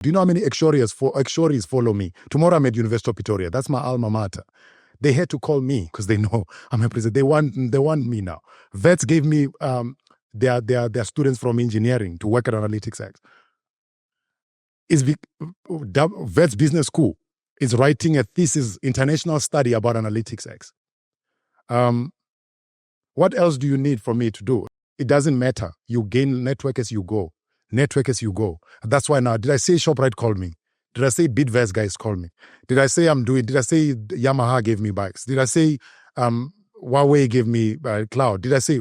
Do you know how many actuaries follow me? Tomorrow I'm at University of Pretoria. That's my alma mater. They had to call me because they know I'm a president. They want me now. Vets gave me their students from engineering to work at AnalyticsX. Vets Business School is writing a thesis, international study about AnalyticsX. What else do you need for me to do? It doesn't matter. You gain network as you go. Network as you go. That's why now, did I say ShopRite called me? Did I say Bitvest guys called me? Did I say Yamaha gave me bikes? Did I say Huawei gave me cloud? Did I say,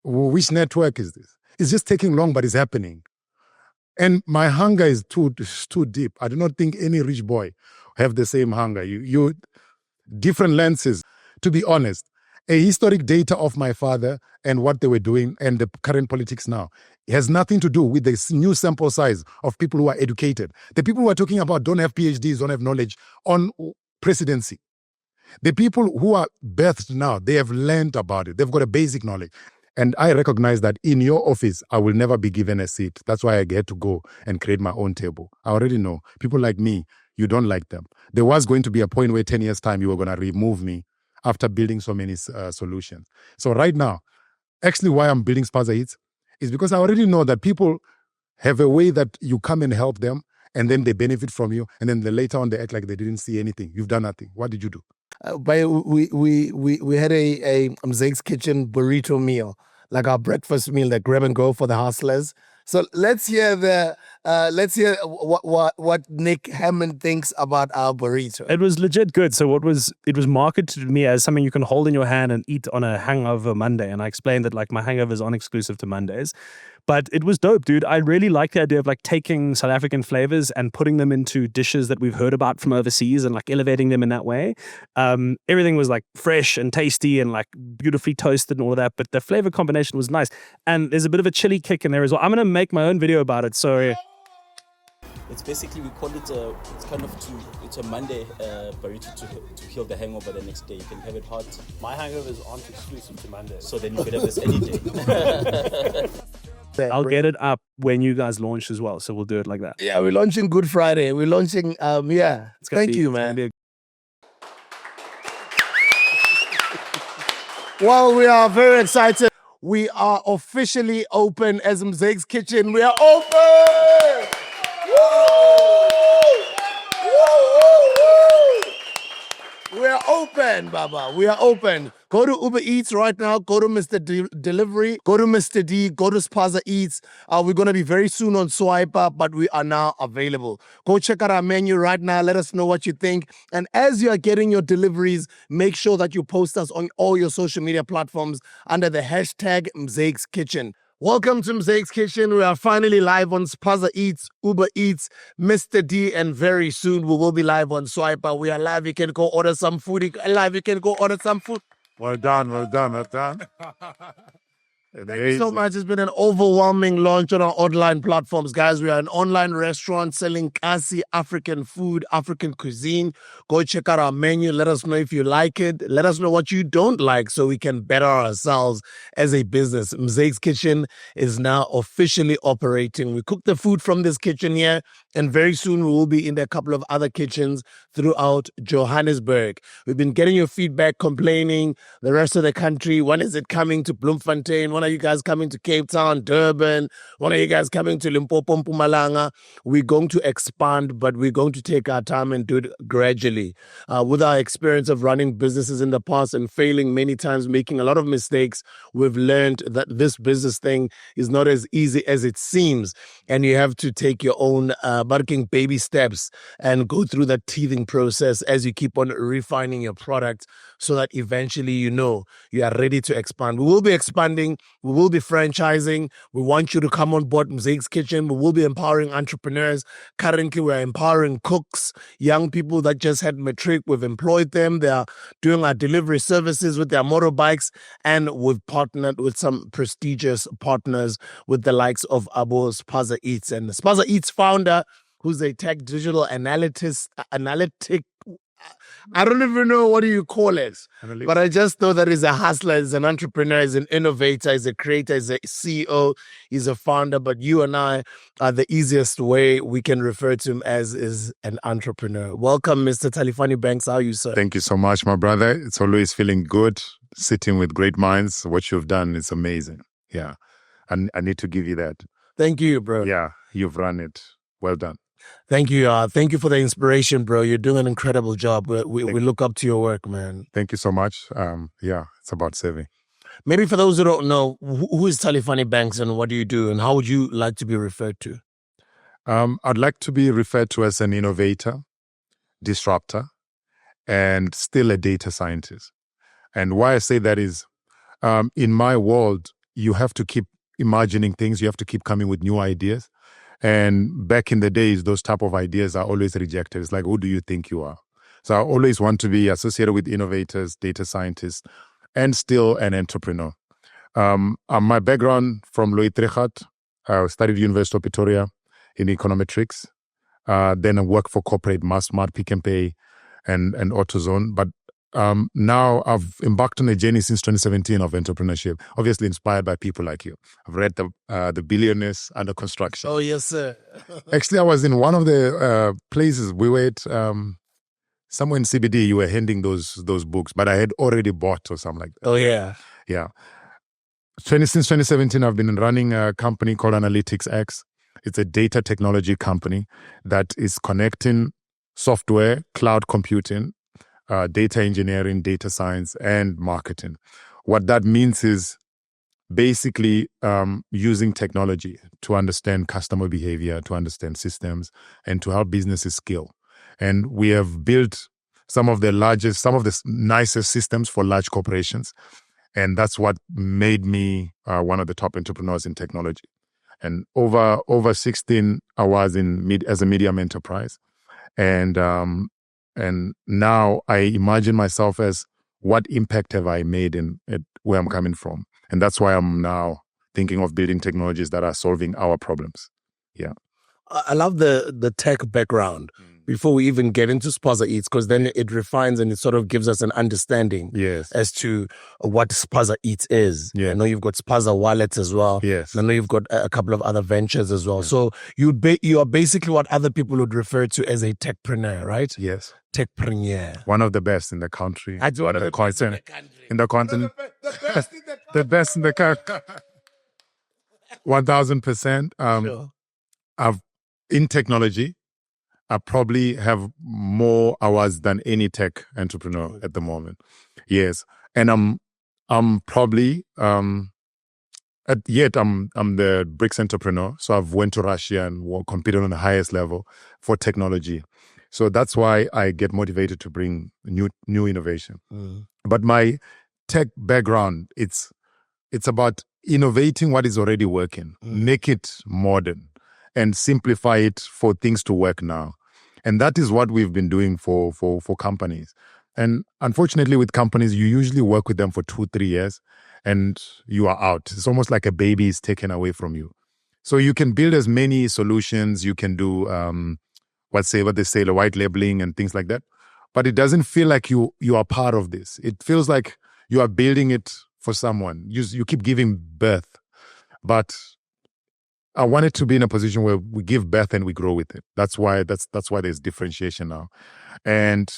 which network is this? It's just taking long, but it's happening. And my hunger is too deep. I do not think any rich boy have the same hunger. You different lenses. To be honest, a historic data of my father and what they were doing and the current politics now has nothing to do with this new sample size of people who are educated. The people who are talking about don't have PhDs, don't have knowledge on presidency. The people who are birthed now, they have learned about it. They've got a basic knowledge. And I recognize that in your office, I will never be given a seat. That's why I get to go and create my own table. I already know. People like me, you don't like them. There was going to be a point where 10 years' time, you were going to remove me after building so many solutions. So right now, actually why I'm building SPAZA Eats is because I already know that people have a way that you come and help them, and then they benefit from you, and then later on they act like they didn't see anything. You've done nothing. What did you do? We had a MARCELO's Kitchen burrito meal, like our breakfast meal, that grab and go for the hustlers. So let's hear what Nick Hammond thinks about our burrito. It was legit good. So it was marketed to me as something you can hold in your hand and eat on a hangover Monday. And I explained that like my hangovers aren't exclusive to Mondays. But it was dope, dude. I really like the idea of like taking South African flavors and putting them into dishes that we've heard about from overseas and like elevating them in that way. Everything was like fresh and tasty and like beautifully toasted and all of that. But the flavor combination was nice. And there's a bit of a chili kick in there as well. I'm going to make my own video about it. So it's basically, we call it it's a Monday burrito to heal the hangover the next day. You can have it hot. My hangovers aren't exclusive to Monday. So then you can have this any day. I'll get it up when you guys launch as well. So we'll do it like that. Yeah, we're launching Good Friday. We're launching, Thank you, man. Well, we are very excited. We are officially open as MARCELO's Kitchen. We are open! We are open, Baba. We are open. Go to Uber Eats right now. Go to Mr. Delivery. Go to Mr. D. Go to SPAZA Eats. We're going to be very soon on Swiper, but we are now available. Go check out our menu right now. Let us know what you think. And as you are getting your deliveries, make sure that you post us on all your social media platforms under the hashtag MARCELO's Kitchen. Welcome to MARCELO's Kitchen. We are finally live on SPAZA Eats, Uber Eats, Mr. D, and very soon we will be live on Swiper. We are live. You can go order some food. You can go order some food. Well done. Thank you so much. It's been an overwhelming launch on our online platforms, guys. We are an online restaurant selling classy African food, African cuisine. Go check out our menu. Let us know if you like it. Let us know what you don't like so we can better ourselves as a business. MARCELO's Kitchen is now officially operating. We cook the food from this kitchen here, and very soon we will be in a couple of other kitchens throughout Johannesburg. We've been getting your feedback, complaining the rest of the country. When is it coming to Bloemfontein? When are you guys coming to Cape Town, Durban? When are you guys coming to Limpopo, Mpumalanga? We're going to expand, but we're going to take our time and do it gradually. With our experience of running businesses in the past and failing many times, making a lot of mistakes, we've learned that this business thing is not as easy as it seems. And you have to take your own barking baby steps and go through that teething process as you keep on refining your product so that eventually you are ready to expand. We will be expanding. We will be franchising. We want you to come on board MARCELO's Kitchen. We will be empowering entrepreneurs. Currently, we're empowering cooks, young people that just had matric. We've employed them. They are doing our delivery services with their motorbikes. And we've partnered with some prestigious partners with the likes of SPAZA Eats. And the SPAZA Eats founder, who's a tech digital analytic I don't even know what do you call it. Analytics. But I just know that he's a hustler, he's an entrepreneur, he's an innovator, he's a creator, he's a CEO, he's a founder. But you and I are the easiest way we can refer to him as is an entrepreneur. Welcome, Mr. Talifhani Banks. How are you, sir? Thank you so much, my brother. It's always feeling good sitting with great minds. What you've done is amazing. Yeah. And I need to give you that. Thank you, bro. Yeah, you've run it. Well done. Thank you. Thank you for the inspiration, bro. You're doing an incredible job. We look up to your work, man. Thank you so much. Yeah, it's about saving. Maybe for those who don't know, who is Talifhani Banks and what do you do and how would you like to be referred to? I'd like to be referred to as an innovator, disruptor, and still a data scientist. And why I say that is, in my world, you have to keep imagining things. You have to keep coming with new ideas. And back in the days, those type of ideas are always rejected. It's like, who do you think you are? So I always want to be associated with innovators, data scientists, and still an entrepreneur. My background from Loitrecht, I studied University of Pretoria in econometrics. Then I worked for corporate Massmart, Pick and Pay, and AutoZone. But now I've embarked on a journey since 2017 of entrepreneurship, obviously inspired by people like you. I've read the Billionaires Under Construction. Oh, yes, sir. Actually, I was in one of the places. We were at somewhere in CBD. You were handing those books, but I had already bought or something like that. Oh, yeah. Yeah. Since 2017, I've been running a company called AnalyticsX. It's a data technology company that is connecting software, cloud computing, data engineering, data science, and marketing. What that means is basically using technology to understand customer behavior, to understand systems, and to help businesses scale. And we have built some of the nicest systems for large corporations. And that's what made me one of the top entrepreneurs in technology. And over 16 hours as a medium enterprise. And now I imagine myself as what impact have I made at where I'm coming from? And that's why I'm now thinking of building technologies that are solving our problems. Yeah. I love the tech background before we even get into SPAZA Eats, because then it refines and it sort of gives us an understanding as to what SPAZA Eats is. Yeah. I know you've got SPAZA Wallets as well. Yes. I know you've got a couple of other ventures as well. Yeah. So you are basically what other people would refer to as a techpreneur, right? Yes. Techpreneur. One of the best in the country. I do One of the continent. In the continent. The best in the country. 1,000%. Sure. In technology, I probably have more hours than any tech entrepreneur at the moment. Yes. And I'm probably I'm the BRICS entrepreneur. So I've went to Russia and competed on the highest level for technology. So that's why I get motivated to bring new innovation. But my tech background, it's about innovating what is already working, make it modern, and simplify it for things to work now. And that is what we've been doing for companies. And unfortunately, with companies, you usually work with them for 2-3 years and you are out. It's almost like a baby is taken away from you. So you can build as many solutions. You can do, what they say, the white labeling and things like that. But it doesn't feel like you are part of this. It feels like you are building it for someone. You keep giving birth. But I wanted to be in a position where we give birth and we grow with it. That's why there's differentiation now. And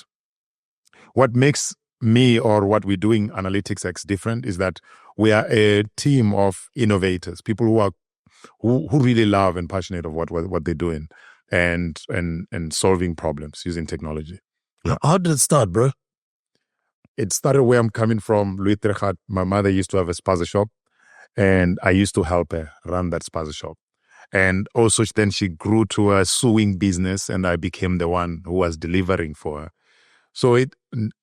what makes me or what we're doing AnalyticsX different is that we are a team of innovators, people who really love and passionate of what they're doing and solving problems using technology. Yeah. How did it start, bro? It started where I'm coming from, Loitrecht. My mother used to have a SPAZA shop and I used to help her run that SPAZA shop. And also then she grew to a sewing business and I became the one who was delivering for her. So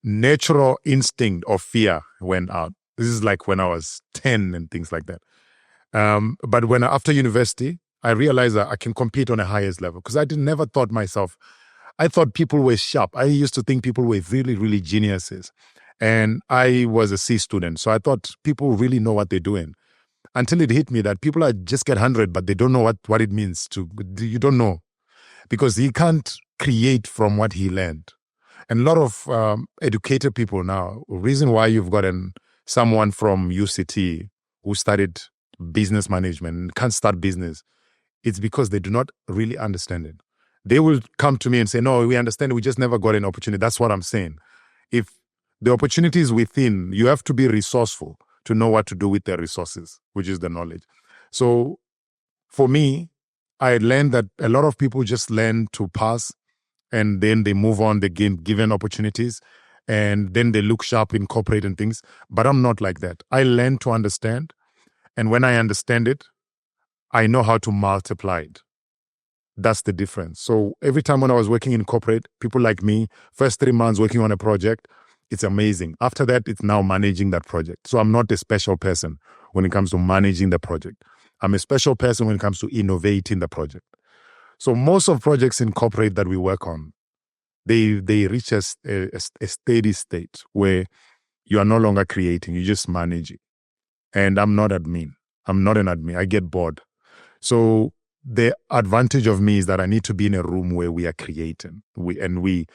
natural instinct of fear went out. This is like when I was 10 and things like that. But after university, I realized that I can compete on a highest level because I never thought myself. I thought people were sharp. I used to think people were really, really geniuses. And I was a C student. So I thought people really know what they're doing. Until it hit me that people just get 100, but they don't know what it means to. You don't know. Because he can't create from what he learned. And a lot of educated people now, reason why you've gotten someone from UCT who studied business management and can't start business, it's because they do not really understand it. They will come to me and say, no, we understand, we just never got an opportunity. That's what I'm saying. If the opportunity is within, you have to be resourceful to know what to do with the resources, which is the knowledge. So for me, I learned that a lot of people just learn to pass and then they move on, they gain given opportunities, and then they look sharp in corporate and things. But I'm not like that. I learn to understand. And when I understand it, I know how to multiply it. That's the difference. So every time when I was working in corporate, people like me, first 3 months working on a project, it's amazing. After that, it's now managing that project. So I'm not a special person when it comes to managing the project. I'm a special person when it comes to innovating the project. So most of projects in corporate that we work on, they reach a steady state where you are no longer creating, you just manage it. And I'm not admin. I'm not an admin. I get bored. So the advantage of me is that I need to be in a room where we are creating, we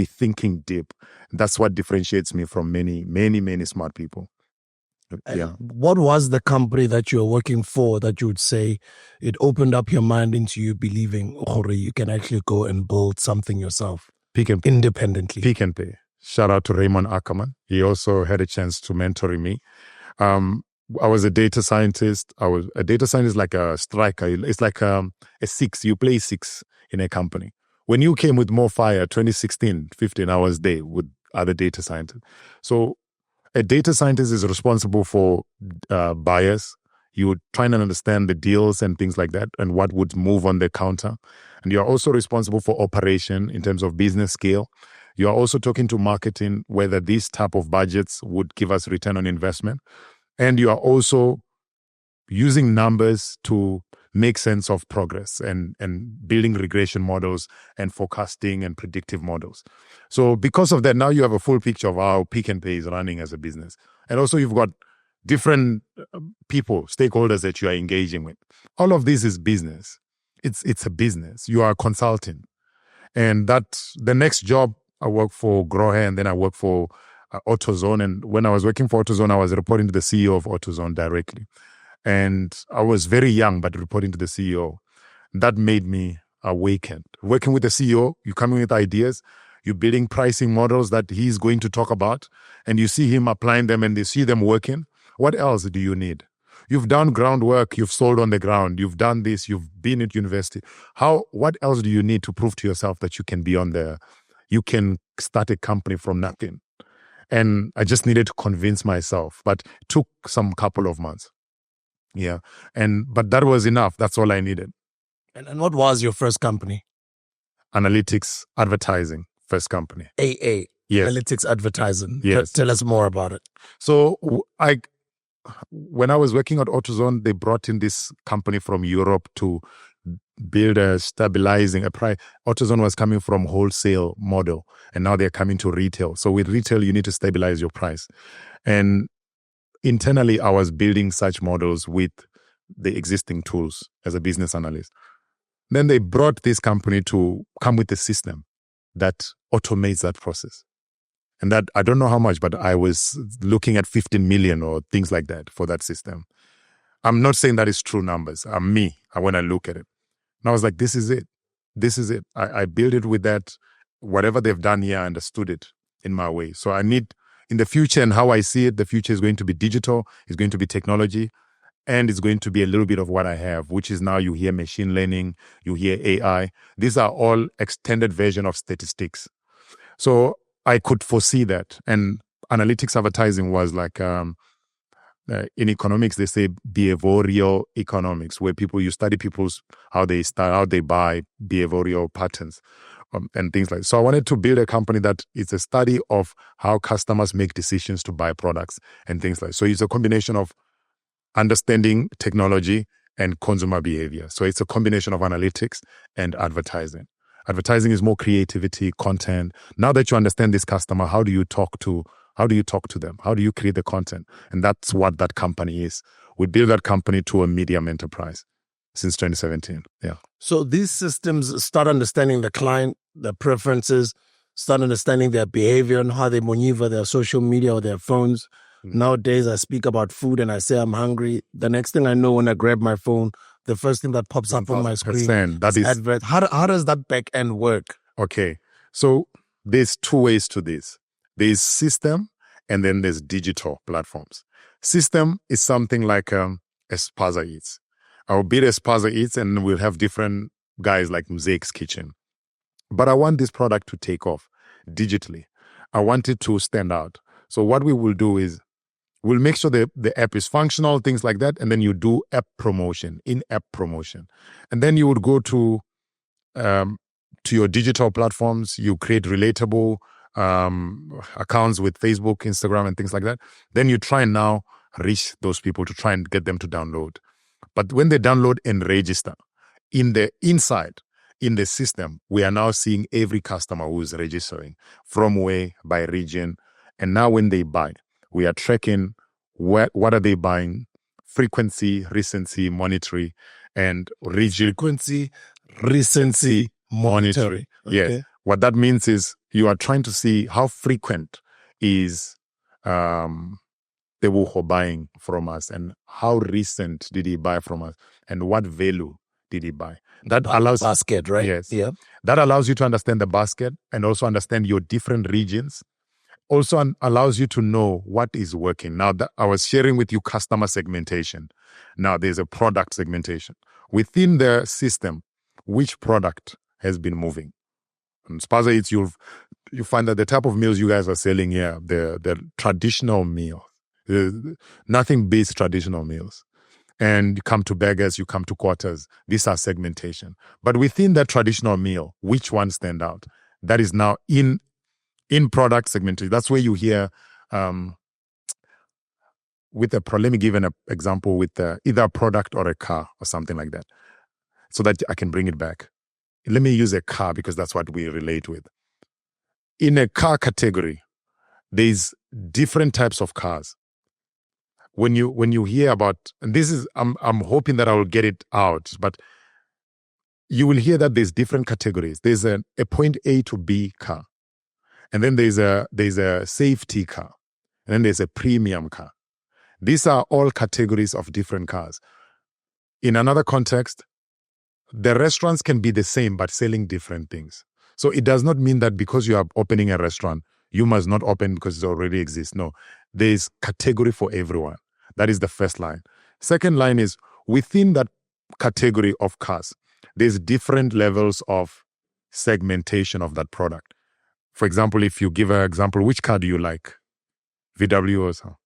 thinking deep. That's what differentiates me from many smart people. Yeah. What was the company that you were working for that you would say it opened up your mind into you believing, you can actually go and build something yourself Pick and Pay. independently? Pick and Pay. Shout out to Raymond Ackerman. He also had a chance to mentor me. I was a data scientist. A data scientist like a striker. It's like a six. You play six in a company. When you came with More Fire 2016, 15, I was there with other data scientists. So a data scientist is responsible for buyers. You would try and understand the deals and things like that and what would move on the counter. And you're also responsible for operation in terms of business scale. You are also talking to marketing whether these type of budgets would give us return on investment. And you are also using numbers to make sense of progress and building regression models and forecasting and predictive models. So because of that, now you have a full picture of how Pick and Pay is running as a business. And also you've got different people, stakeholders that you are engaging with. All of this is business. It's a business. You are consulting. And that's the next job. I work for Grohe and then I work for AutoZone. And when I was working for AutoZone, I was reporting to the CEO of AutoZone directly. And I was very young, but reporting to the CEO. That made me awakened. Working with the CEO, you're coming with ideas, you're building pricing models that he's going to talk about, and you see him applying them and you see them working. What else do you need? You've done groundwork, you've sold on the ground, you've done this, you've been at university. What else do you need to prove to yourself that you can be on there? You can start a company from nothing. And I just needed to convince myself, but it took some couple of months. Yeah. But that was enough. That's all I needed. And what was your first company? Analytics Advertising, first company. AA. Yes. Analytics Advertising. Yes. Tell us more about it. So when I was working at AutoZone, they brought in this company from Europe to build a stabilizing a price. AutoZone was coming from wholesale model, and now they're coming to retail. So with retail, you need to stabilize your price. And internally, I was building such models with the existing tools as a business analyst. Then they brought this company to come with a system that automates that process. And that, I don't know how much, but I was looking at 15 million or things like that for that system. I'm not saying that is true numbers. I'm me when I look at it. And I was like, this is it. This is it. I built it with that. Whatever they've done here, I understood it in my way. So I need, in the future and how I see it, the future is going to be digital, it's going to be technology, and it's going to be a little bit of what I have, which is now you hear machine learning, you hear AI. These are all extended version of statistics. So I could foresee that. And analytics advertising was like, in economics, they say behavioral economics, where you study how they start, how they buy, behavioral patterns. And things like that. So I wanted to build a company that is a study of how customers make decisions to buy products and things like that. So it's a combination of understanding technology and consumer behavior. So it's a combination of analytics and advertising. Advertising is more creativity, content. Now that you understand this customer, how do you talk to them? How do you create the content? And that's what that company is. We built that company to a medium enterprise since 2017. Yeah. So these systems start understanding the client, the preferences, start understanding their behavior and how they maneuver their social media or their phones. Nowadays, I speak about food and I say I'm hungry. The next thing I know, when I grab my phone, the first thing that pops up on my screen that is advert. How does that back end work? Okay, so there's two ways to this. There's system and then there's digital platforms. System is something like a SPAZA Eats. I'll build a SPAZA Eats and we'll have different guys like Mosaic's Kitchen. But I want this product to take off digitally. I want it to stand out. So what we will do is we'll make sure the app is functional, things like that, and then you do app promotion, in-app promotion. And then you would go to your digital platforms, you create relatable accounts with Facebook, Instagram, and things like that. Then you try and now reach those people to try and get them to download. But when they download and register, in the system, we are now seeing every customer who is registering from where, by region. And now when they buy, we are tracking what are they buying, frequency, recency, monetary, and region. Frequency, recency, monetary. Okay. Yes. What that means is you are trying to see how frequent is the Wuho buying from us and how recent did he buy from us and what value did he buy. That allows basket, right? Yes. Yeah. That allows you to understand the basket and also understand your different regions. Also allows you to know what is working. Now, I was sharing with you customer segmentation. Now, there's a product segmentation. Within the system, which product has been moving? And SPAZA Eats, you find that the type of meals you guys are selling here, the traditional meal, nothing beats traditional meals. And you come to burgers, you come to quarters. These are segmentation. But within that traditional meal, which one stand out? That is now in product segmentation. That's where you hear let me give an example with either a product or a car or something like that so that I can bring it back. Let me use a car because that's what we relate with. In a car category, there's different types of cars. When you hear about, and this is, I'm hoping that I will get it out, but you will hear that there's different categories. There's a point A to B car. And then there's a safety car. And then there's a premium car. These are all categories of different cars. In another context, the restaurants can be the same but selling different things. So it does not mean that because you are opening a restaurant, you must not open because it already exists. No, there's category for everyone. That is the first line. Second line is within that category of cars, there's different levels of segmentation of that product. For example, if you give an example, which car do you like? VW or so?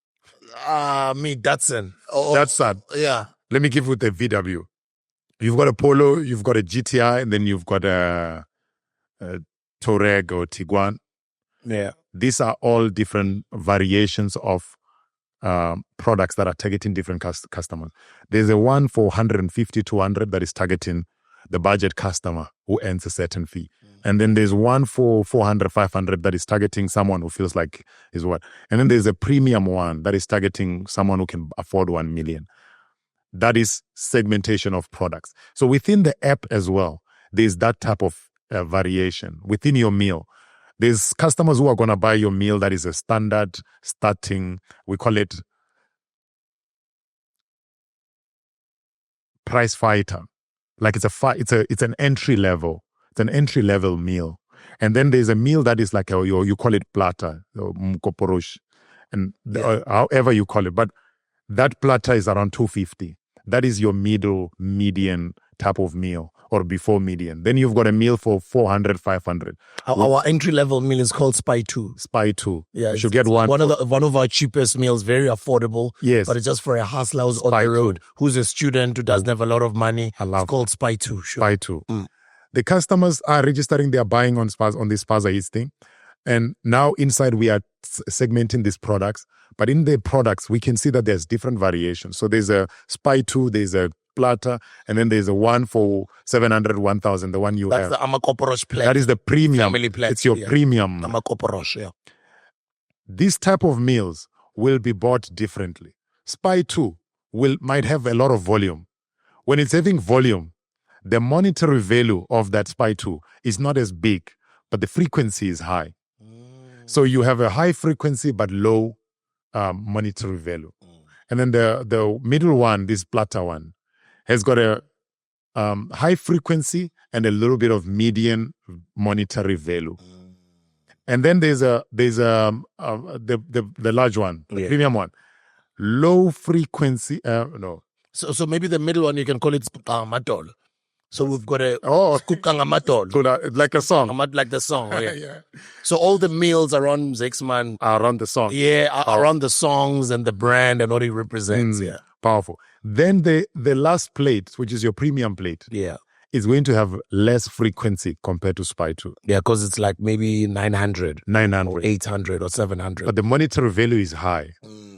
Me, Datsun. Datsun. Yeah. Let me give you the VW. You've got a Polo, you've got a GTI, and then you've got a Touareg or Tiguan. Yeah. These are all different variations of products that are targeting different customers. There's a one for 150, 200 that is targeting the budget customer who earns a certain fee. And then there's one for 400, 500 that is targeting someone who feels like is what. And then there's a premium one that is targeting someone who can afford 1 million. That is segmentation of products. So within the app as well, there's that type of variation. Within your meal, there's customers who are going to buy your meal that is a standard starting, we call it price fighter. Like it's an entry level. It's an entry level meal. And then there's a meal that is like you call it plata or mkoporosh, and however you call it. But that plata is around 250. That is your median type of meal or before median. Then you've got a meal for 400, 500. Our entry level meal is called Spy 2. Spy 2. Yeah, you should get one. One of our cheapest meals, very affordable. Yes. But it's just for a hustler who's on the road, who's a student who doesn't have a lot of money. It's called Spy 2. Sure. Spy 2. The customers are registering their buying on this SPAZA Eats thing. And now inside we are segmenting these products. But in the products, we can see that there's different variations. So there's a Spy 2, there's a Plata, and then there's a one for 700, 1,000, the one you have. That's the Amakoporosh plate. That is the premium. Family plate. It's your premium. Amakoporosh, yeah. These type of meals will be bought differently. Spy 2 might have a lot of volume. When it's having volume, the monetary value of that Spy 2 is not as big but the frequency is high. So you have a high frequency but low monetary value. And then the middle one, this platter one, has got a high frequency and a little bit of median monetary value. And then there's the large one, the premium one, low frequency. No. So maybe the middle one you can call it Matol. So we've got a Matol. So like a song. Like the song. Oh, yeah. Yeah. So all the meals around Zexman Are around the song. are around the songs and the brand and what it represents. Yeah. Powerful. Then the last plate, which is your premium plate, is going to have less frequency compared to SPY 2. Yeah, because it's like maybe 900 or 800 or 700. But the monetary value is high.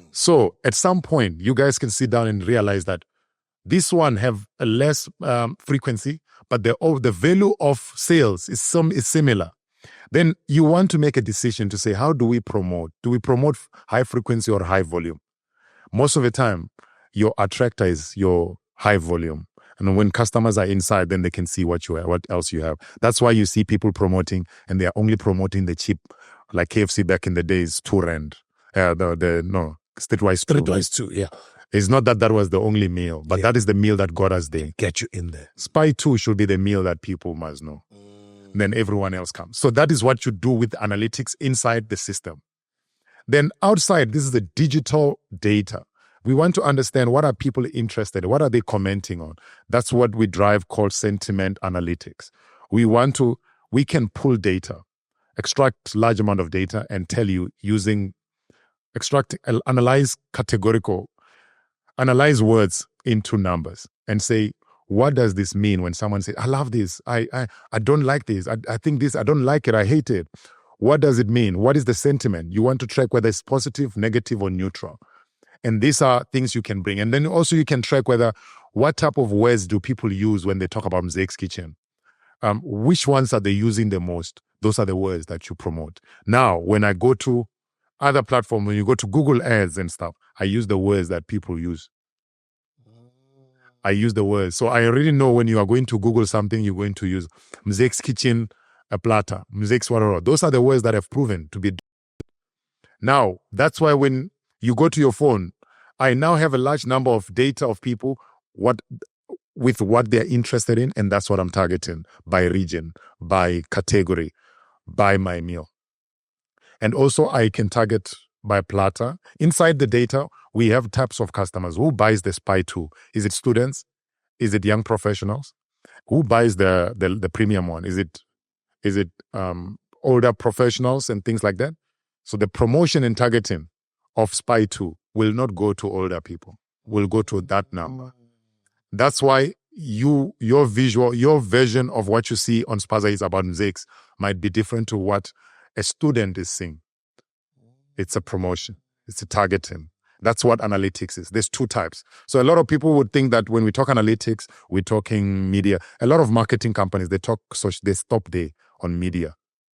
So at some point, you guys can sit down and realize that this one have a less frequency, but the value of sales is similar. Then you want to make a decision to say, how do we promote? Do we promote high frequency or high volume? Most of the time, your attractor is your high volume. And when customers are inside, then they can see what else you have. That's why you see people promoting, and they are only promoting the cheap, like KFC back in the days, 2 rand. Streetwise 2. Streetwise 2, yeah. It's not that was the only meal, but that is the meal that got us there. Get you in there. SPY 2 should be the meal that people must know. Then everyone else comes. So that is what you do with analytics inside the system. Then outside, this is the digital data. We want to understand what are people interested in, what are they commenting on. That's what we drive called sentiment analytics. We can pull data, extract large amount of data and tell you analyze words into numbers and say, what does this mean when someone says, I love this, I don't like this, I think this, I don't like it, I hate it. What does it mean? What is the sentiment? You want to track whether it's positive, negative, or neutral. And these are things you can bring. And then also you can track what type of words do people use when they talk about Mzek's Kitchen. Which ones are they using the most? Those are the words that you promote. Now, when I go to other platforms, when you go to Google Ads and stuff, I use the words that people use. I use the words. So I already know when you are going to Google something, you're going to use Mzek's Kitchen, a platter, Mzek's whatever. Those are the words that have proven to be. Now, that's why when you go to your phone, I now have a large number of data of people with what they're interested in, and that's what I'm targeting by region, by category, by my meal. And also I can target by platter. Inside the data, we have types of customers. Who buys the SPY 2? Is it students? Is it young professionals? Who buys the premium one? Is it older professionals and things like that? So the promotion and targeting of SPY 2 will not go to older people, will go to that number. That's why your version of what you see on SPAZA is about Mzek's might be different to what a student is seeing. It's a promotion. It's a targeting. That's what analytics is. There's 2 types. So a lot of people would think that when we talk analytics, we're talking media. A lot of marketing companies, they stop there on media.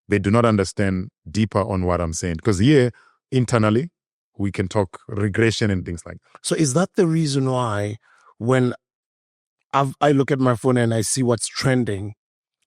They do not understand deeper on what I'm saying. Because here, internally, we can talk regression and things like that. So is that the reason why when I look at my phone and I see what's trending,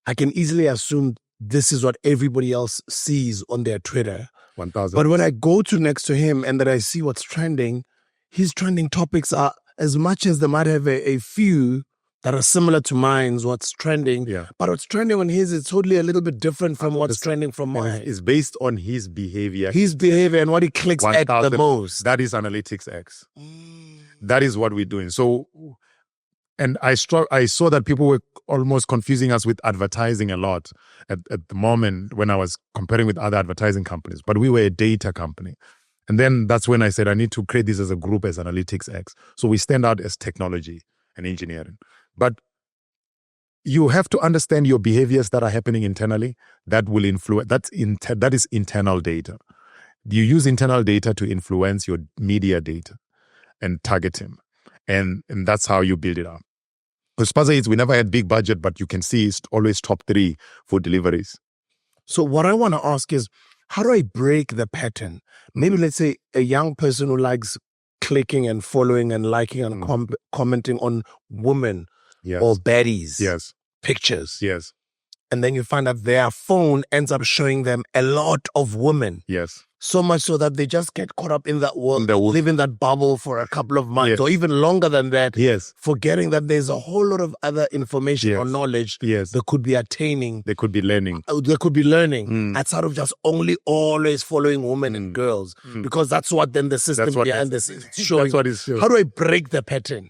I can easily assume this is what everybody else sees on their Twitter? 1,000. But when I go to next to him and that I see what's trending, his trending topics are, as much as they might have a few that are similar to mine's, what's trending. Yeah. But what's trending on his is totally a little bit different from what's trending from mine. It's based on his behavior. His behavior and what he clicks at the most. That is AnalyticsX. That is what we're doing. So, and I saw that people were almost confusing us with advertising a lot at the moment when I was comparing with other advertising companies. But we were a data company. And then that's when I said, I need to create this as a group as AnalyticsX. So we stand out as technology and engineering. But you have to understand your behaviors that are happening internally that will influence. That is internal data. You use internal data to influence your media data and targeting. And that's how you build it up. Because SPAZA is, we never had big budget, but you can see it's always top 3 for deliveries. So what I want to ask is, how do I break the pattern? Maybe let's say a young person who likes clicking and following and liking and commenting on women or baddies, Yes. pictures. Yes. and then you find that their phone ends up showing them a lot of women. Yes. So much so that they just get caught up in that world, The world. live in that bubble for a couple of months Yes. or even longer than that, Yes. forgetting that there's a whole lot of other information Yes. or knowledge Yes. they could be attaining. They could be learning. They could be learning Mm. outside of just only always following women and girls, because that's what then the system That's what behind it's- this is showing. That's what it's showing. How do I break the pattern?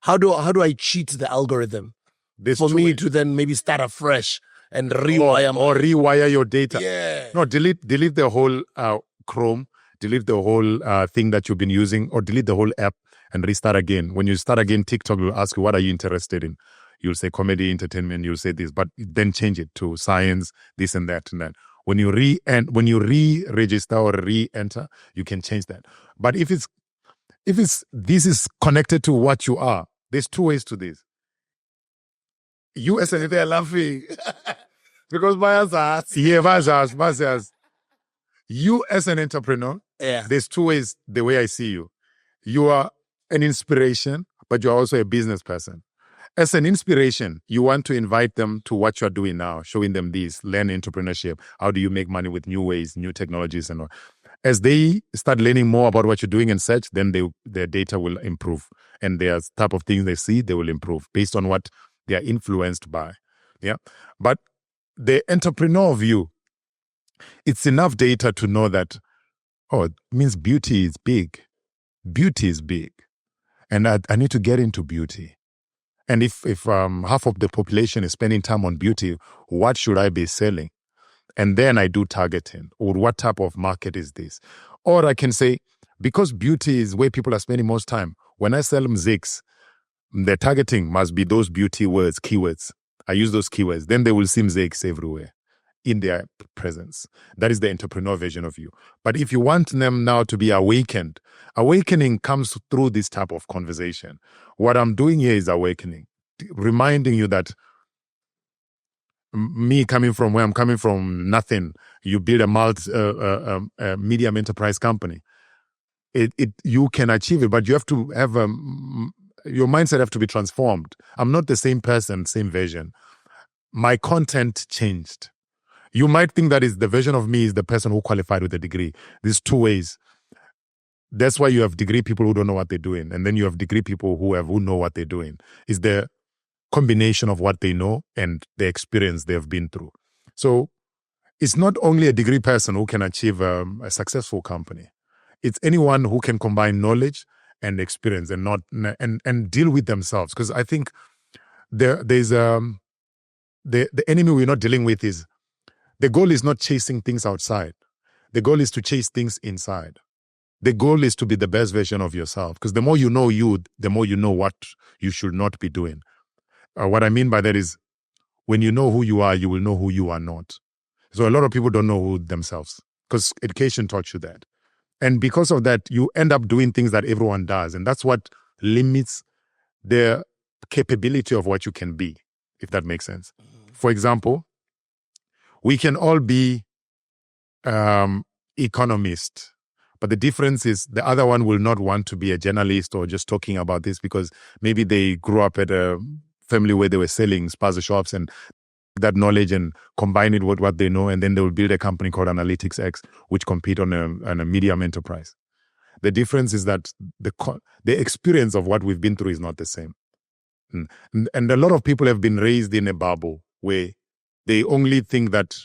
How do I cheat the algorithm There's for two me ways. to then maybe start afresh and rewire? or rewire your data. Yeah. No, delete the whole Chrome, delete the whole thing that you've been using, or delete the whole app and restart again. When you start again, TikTok will ask you, what are you interested in? You'll say comedy, entertainment, you'll say this, but then change it to science, this and that and that. When you re-register or re-enter, you can change that. But if this is connected to what you are, there's two ways to this. You as an They're laughing because my ass. yeah, Vazas. You as an entrepreneur, Yeah. there's two ways the way I see you. You are an inspiration, but you're also a business person. As an inspiration, you want to invite them to what you're doing now, showing them this, learn entrepreneurship. How do you make money with new ways, new technologies and all. As they start learning more about what you're doing and such, then their data will improve. And their type of things they see, they will improve based on what they are influenced by. Yeah. But the entrepreneur view, it's enough data to know that, oh, it means beauty is big. Beauty is big. And I need to get into beauty. And if half of the population is spending time on beauty, what should I be selling? And then I do targeting. Or what type of market is this? Or I can say, because beauty is where people are spending most time, when I sell them Zix, the targeting must be those beauty words, keywords. I use those keywords. Then they will see Zix everywhere in their presence. That is the entrepreneur version of you. But if you want them now to be awakened, awakening comes through this type of conversation. What I'm doing here is awakening, reminding you that me coming from where I'm coming from, nothing. You build a medium enterprise company. You can achieve it, but you have to have your mindset have to be transformed. I'm not the same person, same version. My content changed. You might think that is the version of me is the person who qualified with a degree. There's two ways. That's why you have degree people who don't know what they're doing, and then you have degree people who know what they're doing. It's the combination of what they know and the experience they've been through. So it's not only a degree person who can achieve a successful company. It's anyone who can combine knowledge and experience and deal with themselves. Because I think there's the enemy we're not dealing with is the goal is not chasing things outside. The goal is to chase things inside. The goal is to be the best version of yourself. Because the more you know you, the more you know what you should not be doing. What I mean by that is when you know who you are, you will know who you are not. So a lot of people don't know who themselves because education taught you that. And because of that, you end up doing things that everyone does. And that's what limits the capability of what you can be, if that makes sense. For example, we can all be economists, but the difference is the other one will not want to be a journalist or just talking about this because maybe they grew up at a family where they were selling SPAZA shops and that knowledge and combine it with what they know, and then they will build a company called AnalyticsX, which compete on a medium enterprise. The difference is that the experience of what we've been through is not the same. And a lot of people have been raised in a bubble where they only think that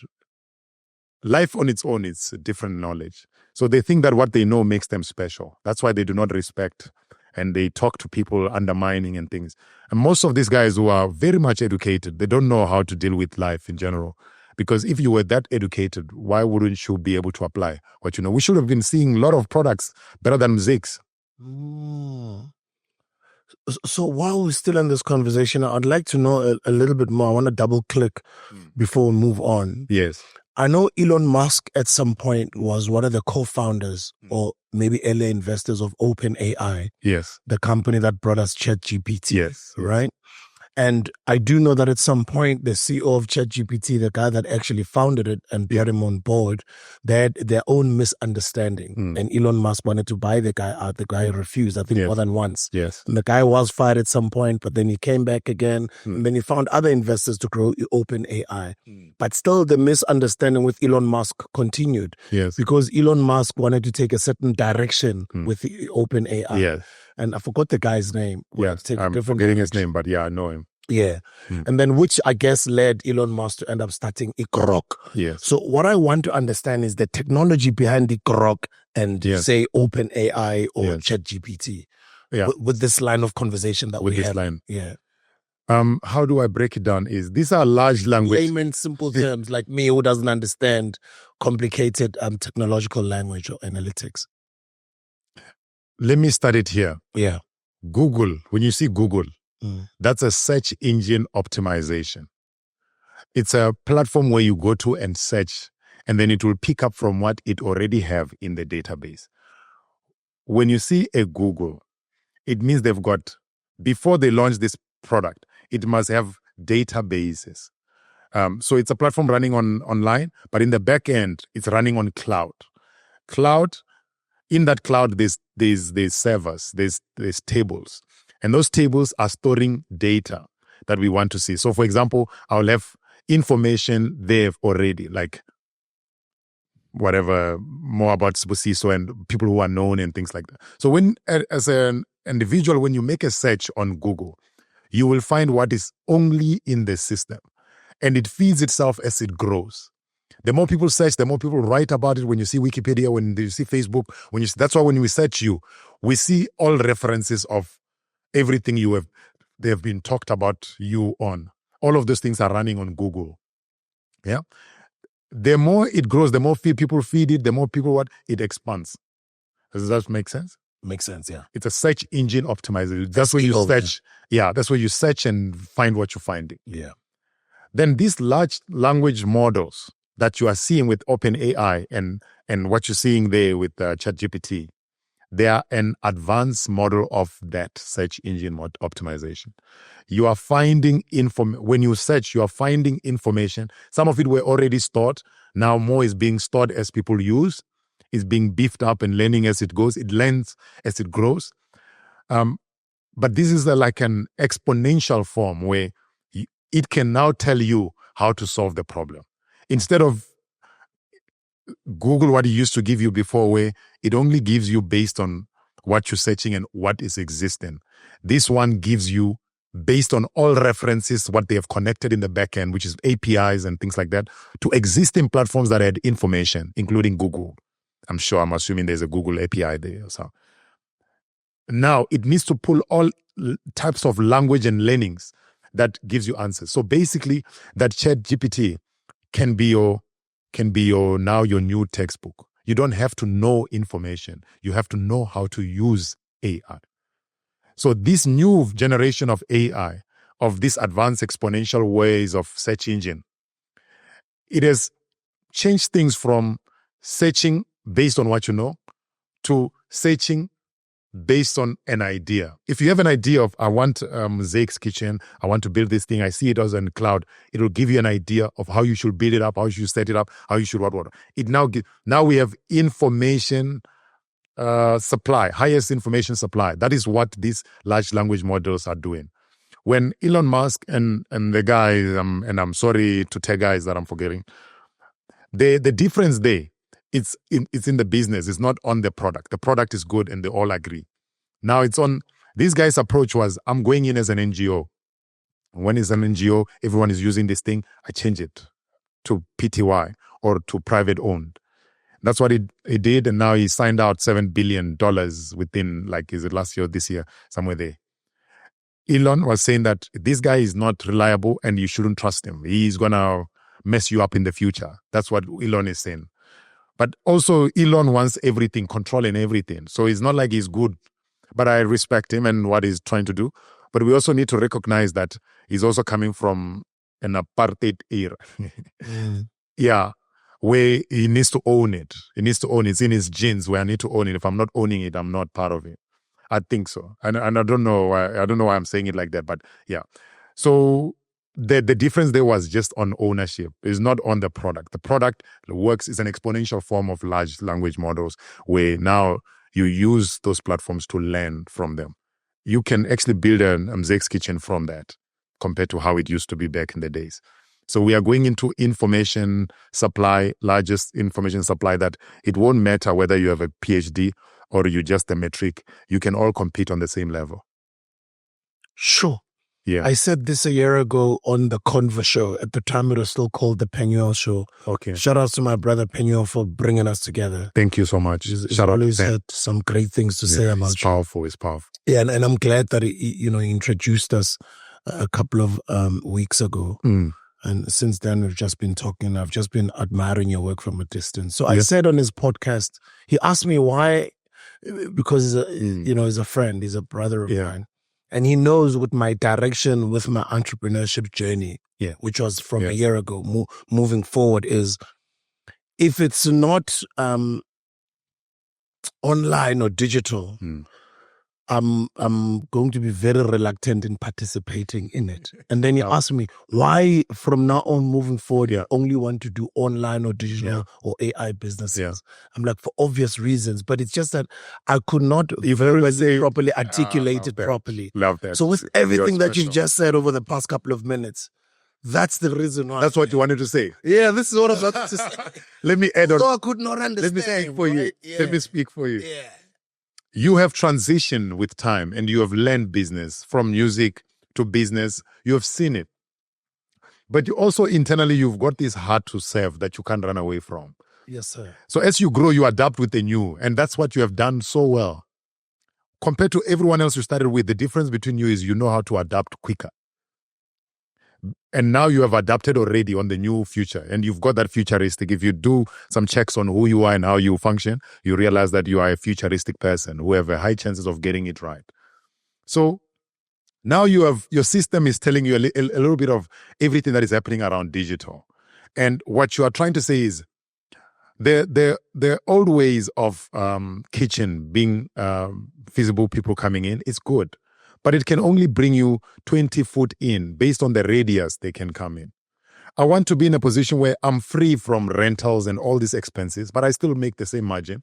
life on its own is different knowledge. So they think that what they know makes them special. That's why they do not respect and they talk to people undermining and things. And most of these guys who are very much educated, they don't know how to deal with life in general. Because if you were that educated, why wouldn't you be able to apply what you know? We should have been seeing a lot of products better than Zix. So while we're still in this conversation, I'd like to know a little bit more. I want to double click before we move on. Yes. I know Elon Musk at some point was one of the co-founders or maybe early investors of OpenAI. Yes. The company that brought us ChatGPT. Yes. Right? And I do know that at some point, the CEO of ChatGPT, the guy that actually founded it and brought him on board, they had their own misunderstanding. And Elon Musk wanted to buy the guy out. The guy refused, I think, more than once. Yes. And the guy was fired at some point, but then he came back again. And then he found other investors to grow OpenAI. But still, the misunderstanding with Elon Musk continued. Yes. Because Elon Musk wanted to take a certain direction with the OpenAI. Yes. And I forgot the guy's name. Yes. I'm forgetting his name, but yeah, I know him. Yeah. And then which I guess led Elon Musk to end up starting Grok. Yes. So what I want to understand is the technology behind the Grok and say OpenAI or ChatGPT. Yeah. With this line of conversation that With we this have. line. Yeah. How do I break it down? Is these are large language. Layman simple terms like me who doesn't understand complicated technological language or analytics. Let me start it here. Yeah. Google, when you see Google, that's a search engine optimization. It's a platform where you go to and search, and then it will pick up from what it already have in the database. When you see a Google, it means they've got, before they launch this product, it must have databases. So it's a platform running online, but in the back end, it's running on cloud. In that cloud, there's servers, there's tables. And those tables are storing data that we want to see. So, for example, I'll have information there already, like whatever, more about Spusiso and people who are known and things like that. So when, as an individual, when you make a search on Google, you will find what is only in the system. And it feeds itself as it grows. The more people search, the more people write about it. When you see Wikipedia, when you see Facebook, that's why when we search you, we see all references of everything they have been talked about you on. All of those things are running on Google. Yeah. The more it grows, the more people feed it, the more people it expands. Does that make sense? Makes sense, yeah. It's a search engine optimizer. That's where you search. Yeah, that's where you search and find what you're finding. Yeah. Then these large language models that you are seeing with OpenAI and what you're seeing there with ChatGPT, they are an advanced model of that search engine optimization. You are finding when you search, you are finding information. Some of it were already stored. Now more is being stored as people use. It's being beefed up and learning as it goes. It learns as it grows. But this is like an exponential form where it can now tell you how to solve the problem. Instead of Google, what it used to give you before, where it only gives you based on what you're searching and what is existing. This one gives you based on all references, what they have connected in the back end, which is APIs and things like that, to existing platforms that had information, including Google. I'm assuming there's a Google API there or so. Now it needs to pull all types of language and learnings that gives you answers. So basically, that ChatGPT can be your new textbook. You don't have to know information. You have to know how to use AI. So this new generation of AI, of these advanced exponential ways of search engine, it has changed things from searching based on what you know to searching based on an idea. If you have an idea of, I want Zake's Kitchen, I want to build this thing, I see it as in the cloud, it will give you an idea of how you should build it up, how you should set it up, how you should what. It now we have information supply, highest information supply. That is what these large language models are doing. When Elon Musk and the guys, and I'm sorry to tell guys that I'm forgetting, the difference there, it's in the business. It's not on the product. The product is good and they all agree. Now it's on, these guys' approach was, I'm going in as an NGO. When it's an NGO, everyone is using this thing, I change it to PTY or to private owned. That's what he did. And now he signed out $7 billion within, like, is it last year or this year? Somewhere there. Elon was saying that this guy is not reliable and you shouldn't trust him. He's going to mess you up in the future. That's what Elon is saying. But also Elon wants everything, controlling everything. So it's not like he's good, but I respect him and what he's trying to do. But we also need to recognize that he's also coming from an apartheid era. Yeah, where he needs to own it. He needs to own it. It's in his genes where I need to own it. If I'm not owning it, I'm not part of it. I think so. And I don't know why I'm saying it like that, but yeah. So the difference there was just on ownership. It's not on the product. The product works is an exponential form of large language models where now you use those platforms to learn from them. You can actually build an Mzek's Kitchen from that compared to how it used to be back in the days. So we are going into information supply, largest information supply, that it won't matter whether you have a PhD or you're just a metric. You can all compete on the same level. Sure. Yeah. I said this a year ago on the Convo show. At the time, it was still called the Penuel show. Okay. Shout out to my brother Penuel for bringing us together. Thank you so much. He's Shout out. always had some great things to say about It's you. powerful. It's powerful. Yeah, and I'm glad that he introduced us a couple of weeks ago. Mm. And since then, we've just been talking. I've just been admiring your work from a distance. So I Yes. said on his podcast, he asked me why, because he's a friend, he's a brother of Yeah. mine. And he knows with my direction, with my entrepreneurship journey, Yeah. which was from a Yes. year ago, moving forward, is if it's not online or digital, Mm. I'm going to be very reluctant in participating in it. And then he Oh. asked me, why from now on moving forward, Yeah. you only want to do online or digital Yeah. or AI businesses? Yeah. I'm like, for obvious reasons, but it's just that I could not You've heard say properly articulate love it that. properly. Love that. So with You're everything that you've special. just said over the past couple of minutes, that's the reason why. That's what you wanted to say. Yeah, this is what I'm about to say. Let me add on. So I could not understand. Let me speak for you. right? Yeah. Let me speak for you. Yeah. You have transitioned with time and you have learned business from music to business. You have seen it. But you also internally, you've got this heart to serve that you can't run away from. Yes, sir. So as you grow, you adapt with the new. And that's what you have done so well. Compared to everyone else you started with, the difference between you is you know how to adapt quicker. And now you have adapted already on the new future. And you've got that futuristic. If you do some checks on who you are and how you function, you realize that you are a futuristic person who have a high chances of getting it right. So now your system is telling you a little bit of everything that is happening around digital. And what you are trying to say is the old ways of kitchen being feasible, people coming in, is good. But it can only bring you 20 foot in based on the radius they can come in. I want to be in a position where I'm free from rentals and all these expenses, but I still make the same margin.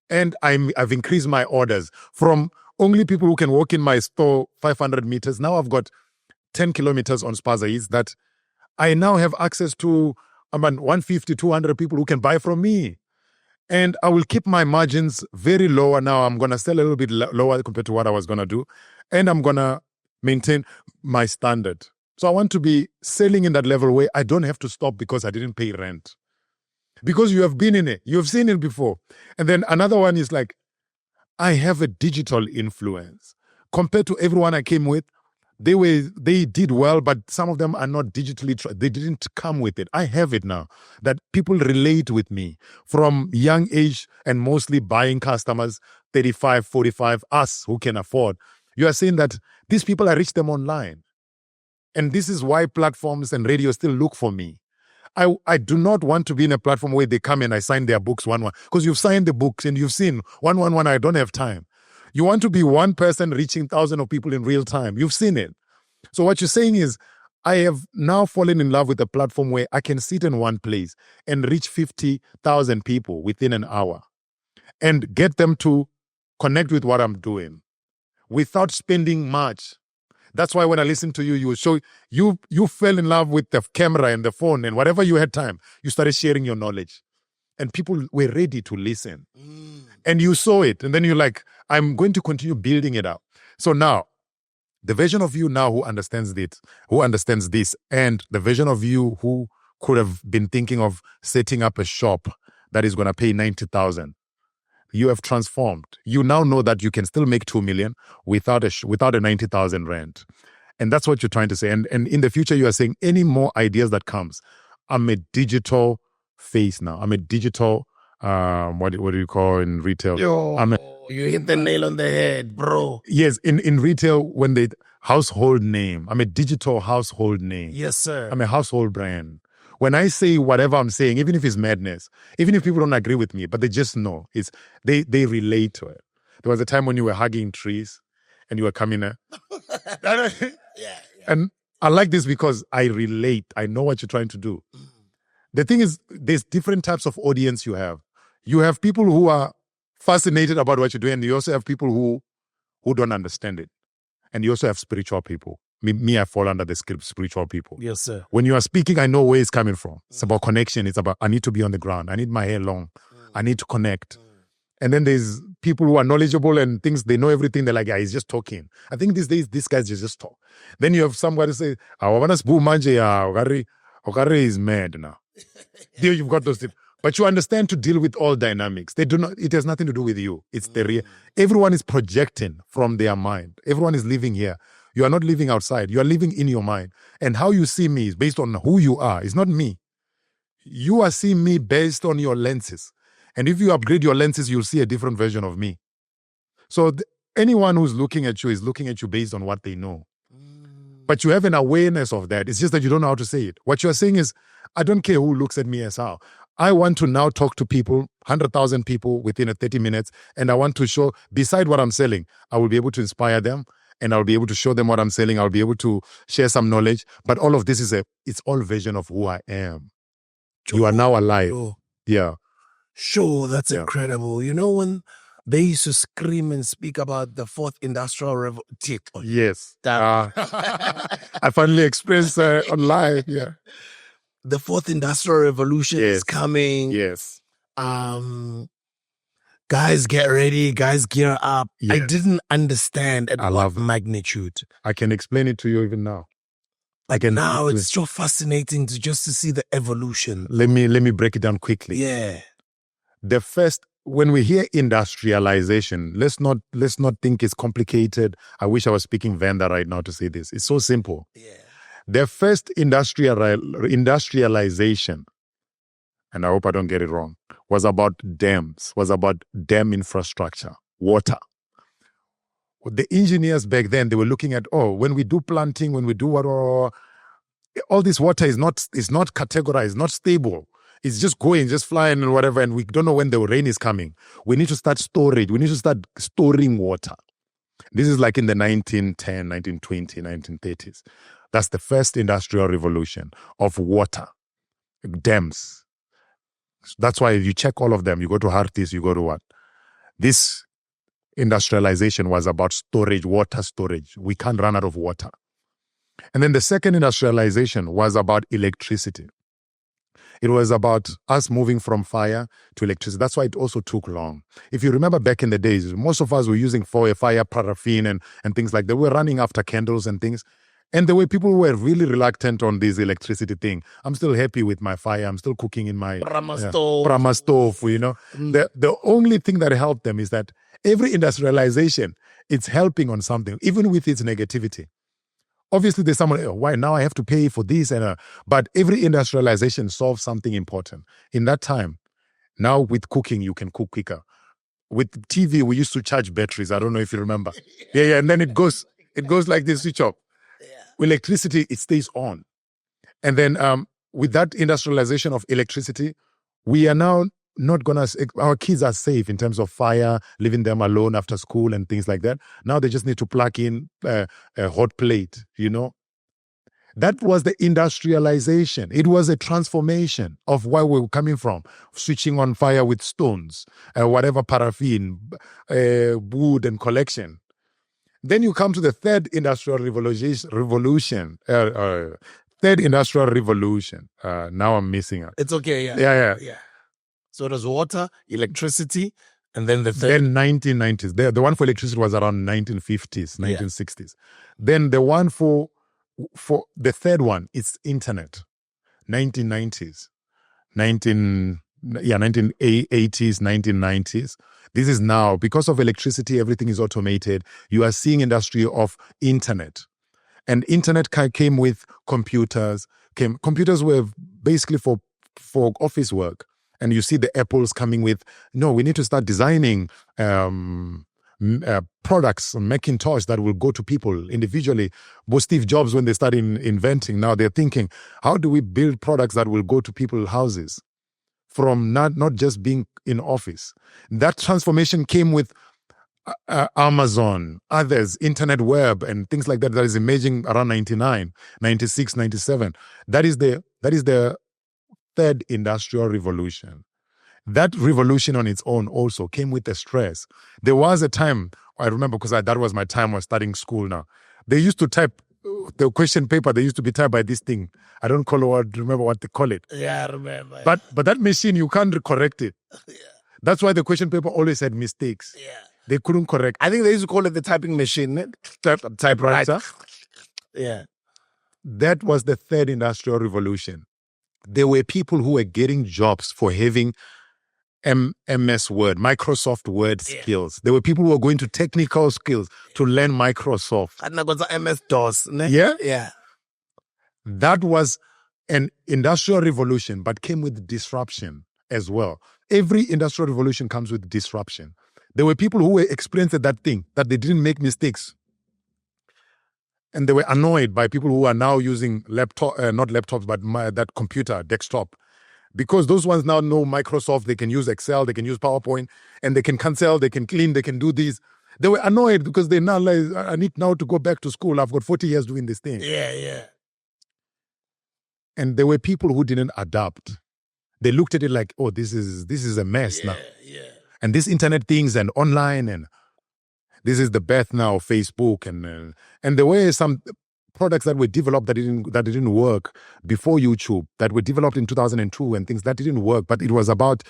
And I've increased my orders from only people who can walk in my store 500 meters. Now I've got 10 kilometers on SPAZA Eats that I now have access to 150, 200 people who can buy from me. And I will keep my margins very lower now. I'm going to sell a little bit lower compared to what I was going to do. And I'm going to maintain my standard. So I want to be selling in that level where I don't have to stop because I didn't pay rent. Because you have been in it. You have seen it before. And then another one is like, I have a digital influence. Compared to everyone I came with, they did well, but some of them are not digitally, they didn't come with it. I have it now, that people relate with me from young age and mostly buying customers, 35, 45, us who can afford. You are saying that these people, I reach them online. And this is why platforms and radio still look for me. I do not want to be in a platform where they come and I sign their books one, because you've signed the books and you've seen one, I don't have time. You want to be one person reaching thousands of people in real time. You've seen it. So what you're saying is, I have now fallen in love with a platform where I can sit in one place and reach 50,000 people within an hour and get them to connect with what I'm doing without spending much. That's why when I listen to you show you fell in love with the camera and the phone, and whatever you had time, you started sharing your knowledge. And people were ready to listen. And you saw it. And then you're like, I'm going to continue building it up. So now, the version of you now who understands this, and the version of you who could have been thinking of setting up a shop that is going to pay 90,000, you have transformed. You now know that you can still make 2 million without a 90,000 rent. And that's what you're trying to say. And in the future, you are saying any more ideas that comes, I'm a digital face now. I'm a digital, what do you call in retail? You hit the nail on the head, bro. Yes, in retail, when they household name. I'm a digital household name. Yes, sir. I'm a household brand. When I say whatever I'm saying, even if it's madness, even if people don't agree with me, but they just know, they relate to it. There was a time when you were hugging trees and you were coming Yeah. and I like this because I relate. I know what you're trying to do. The thing is, there's different types of audience you have. You have people who are fascinated about what you're doing, and you also have people who don't understand it. And you also have spiritual people. Me, I fall under the script, spiritual people. Yes, sir. When you are speaking, I know where it's coming from. It's about connection. It's about, I need to be on the ground. I need my hair long. I need to connect. And then there's people who are knowledgeable and things, they know everything. They're like, yeah, he's just talking. I think these days, these guys just talk. Then you have somebody say, Okare is mad now. There you've got those things. But you understand to deal with all dynamics. They do not, it has nothing to do with you. It's the real. Everyone is projecting from their mind. Everyone is living here. You are not living outside. You are living in your mind. And how you see me is based on who you are. It's not me. You are seeing me based on your lenses. And if you upgrade your lenses, you'll see a different version of me. So anyone who's looking at you is looking at you based on what they know. But you have an awareness of that. It's just that you don't know how to say it. What you're saying is, I don't care who looks at me as how. I want to now talk to people, 100,000 people within a 30 minutes, and I want to show, beside what I'm selling, I will be able to inspire them, and I'll be able to show them what I'm selling. I'll be able to share some knowledge. But all of this it's all version of who I am. You are now alive. Sure. Yeah. Sure, that's Yeah. incredible. You know, when they used to scream and speak about the fourth industrial revolution. Yes. I finally experienced on live. Yeah. The fourth industrial revolution is Yes. coming. Yes. Guys, get ready. Guys, gear up. I Yes. didn't understand at I what love it. magnitude. I can explain it to you even now. Like now, it's so fascinating to see the evolution. Let me break it down quickly. Yeah. The first, when we hear industrialization, let's not think it's complicated. I wish I was speaking Venda right now to say this. It's so simple. Yeah. The first industrialization, and I hope I don't get it wrong, was about dams, was about dam infrastructure, water. The engineers back then, they were looking at, when we do planting, when we do what, all this water is not categorized, not stable. It's just going, just flying and whatever, and we don't know when the rain is coming. We need to start storage. We need to start storing water. This is like in the 1910, 1920, 1930s. That's the first industrial revolution of water, dams. That's why you check all of them. You go to Hartis, you go to what? This industrialization was about storage, water storage. We can't run out of water. And then the second industrialization was about electricity. It was about us moving from fire to electricity. That's why it also took long. If you remember back in the days, most of us were using fire, paraffin, and things like that. We were running after candles and things. And the way people were really reluctant on this electricity thing. I'm still happy with my fire. I'm still cooking in my Brahma stove. Brahma stove, you know. The only thing that helped them is that every industrialization, it's helping on something, even with its negativity. Obviously, there's someone, why now I have to pay for this? But every industrialization solves something important. In that time, now with cooking, you can cook quicker. With TV, we used to charge batteries. I don't know if you remember. Yeah, and then it goes like this, switch off. With electricity, it stays on. And then with that industrialization of electricity, we are now not going to, our kids are safe in terms of fire, leaving them alone after school and things like that. Now they just need to plug in a hot plate, you know. That was the industrialization. It was a transformation of where we were coming from, switching on fire with stones, whatever paraffin, wood and collection. Then you come to the third industrial revolution. Third industrial revolution. Now I'm missing it. It's okay, yeah. Yeah. So there's water, electricity, and then the third. Then 1990s. The one for electricity was around 1950s, 1960s. Then the one for the third one, it's internet. 1990s. 1980s, 1990s. This is now, because of electricity, everything is automated. You are seeing industry of internet. And internet came with computers. Computers were basically for office work. And you see the Apples coming with, no, we need to start designing products, Macintosh that will go to people individually. Both Steve Jobs, when they started inventing, now they're thinking, how do we build products that will go to people's houses from not just being in office? That transformation came with Amazon, others, internet web and things like that is emerging around 99, 96, 97. That is the third industrial revolution. That revolution on its own also came with the stress. There was a time, I remember because that was my time was studying school now. They used to type the question paper, they used to be typed by this thing. I don't remember what they call it. Yeah, I remember. But that machine, you can't correct it. Yeah. That's why the question paper always had mistakes. Yeah. They couldn't correct. I think they used to call it the typing machine. Typewriter. Yeah. That was the third industrial revolution. There were people who were getting jobs for having MS Word, Microsoft Word skills. There were people who were going to technical skills to learn Microsoft. And I got MS-DOS. Yeah? Yeah. That was an industrial revolution, but came with disruption as well. Every industrial revolution comes with disruption. There were people who were experiencing that thing, that they didn't make mistakes. And they were annoyed by people who are now using not laptops, but that computer, desktop. Because those ones now know Microsoft, they can use Excel, they can use PowerPoint, and they can cancel, they can clean, they can do these. They were annoyed because they now like, I need now to go back to school. I've got 40 years doing this thing. Yeah. And there were people who didn't adapt. They looked at it like, oh, this is a mess now. Yeah. And these internet things and online and this is the birth now of Facebook and there were some products that were developed that didn't work before YouTube, that were developed in 2002 and things that didn't work, but it was about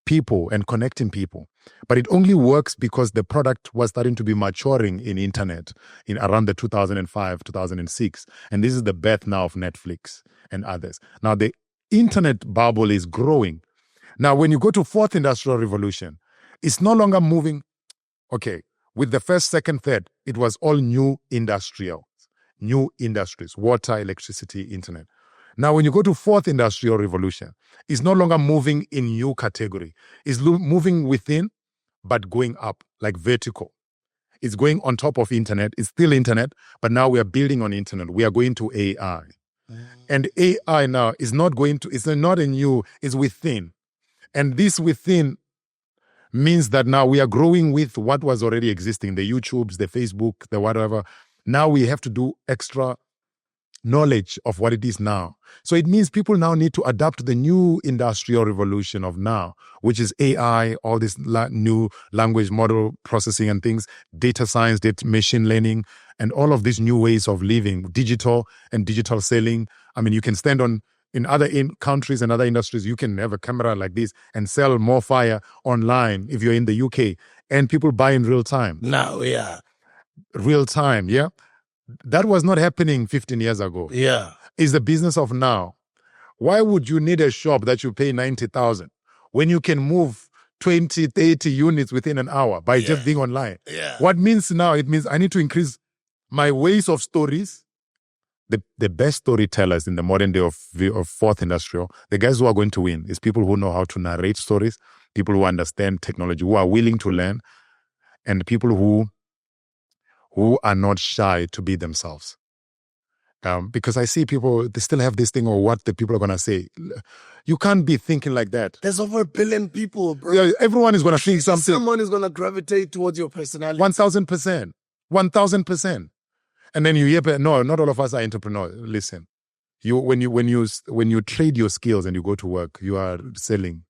people and connecting people. But it only works because the product was starting to be maturing in internet in around the 2005, 2006. And this is the birth now of Netflix and others. Now the internet bubble is growing. Now when you go to fourth industrial revolution, it's no longer moving, okay, with the first, second, third, it was all new industries, water, electricity, internet. Now, when you go to fourth industrial revolution, it's no longer moving in new category. It's moving within, but going up, like vertical. It's going on top of internet. It's still internet, but now we are building on internet. We are going to AI. And AI now is not it's not a new, it's within. And this within means that now we are growing with what was already existing, the YouTubes, the Facebook, the whatever. Now we have to do extra knowledge of what it is now. So it means people now need to adapt to the new industrial revolution of now, which is AI, all this new language model processing and things, data science, machine learning, and all of these new ways of living, digital and digital selling. I mean, you can stand in other countries and other industries, you can have a camera like this and sell more fire online if you're in the UK and people buy in real time. Now, yeah. Real time, yeah? That was not happening 15 years ago. Yeah. It's the business of now. Why would you need a shop that you pay 90,000 when you can move 20, 30 units within an hour by just being online? Yeah. What means now? It means I need to increase my ways of stories. The best storytellers in the modern day of fourth industrial, the guys who are going to win is people who know how to narrate stories, people who understand technology, who are willing to learn, and people who are not shy to be themselves. Because I see people, they still have this thing of what the people are going to say. You can't be thinking like that. There's over 1 billion people, bro. Yeah, everyone is going to think something. Someone is going to gravitate towards your personality. 1,000%. 1,000%. And then you hear, no, not all of us are entrepreneurs. Listen, when you trade your skills and you go to work, you are selling.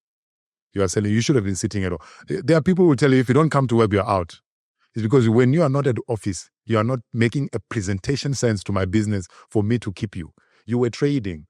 You should have been sitting at home. There are people who tell you if you don't come to work, you're out. It's because when you are not at the office, you are not making a presentation sense to my business for me to keep you. You were trading.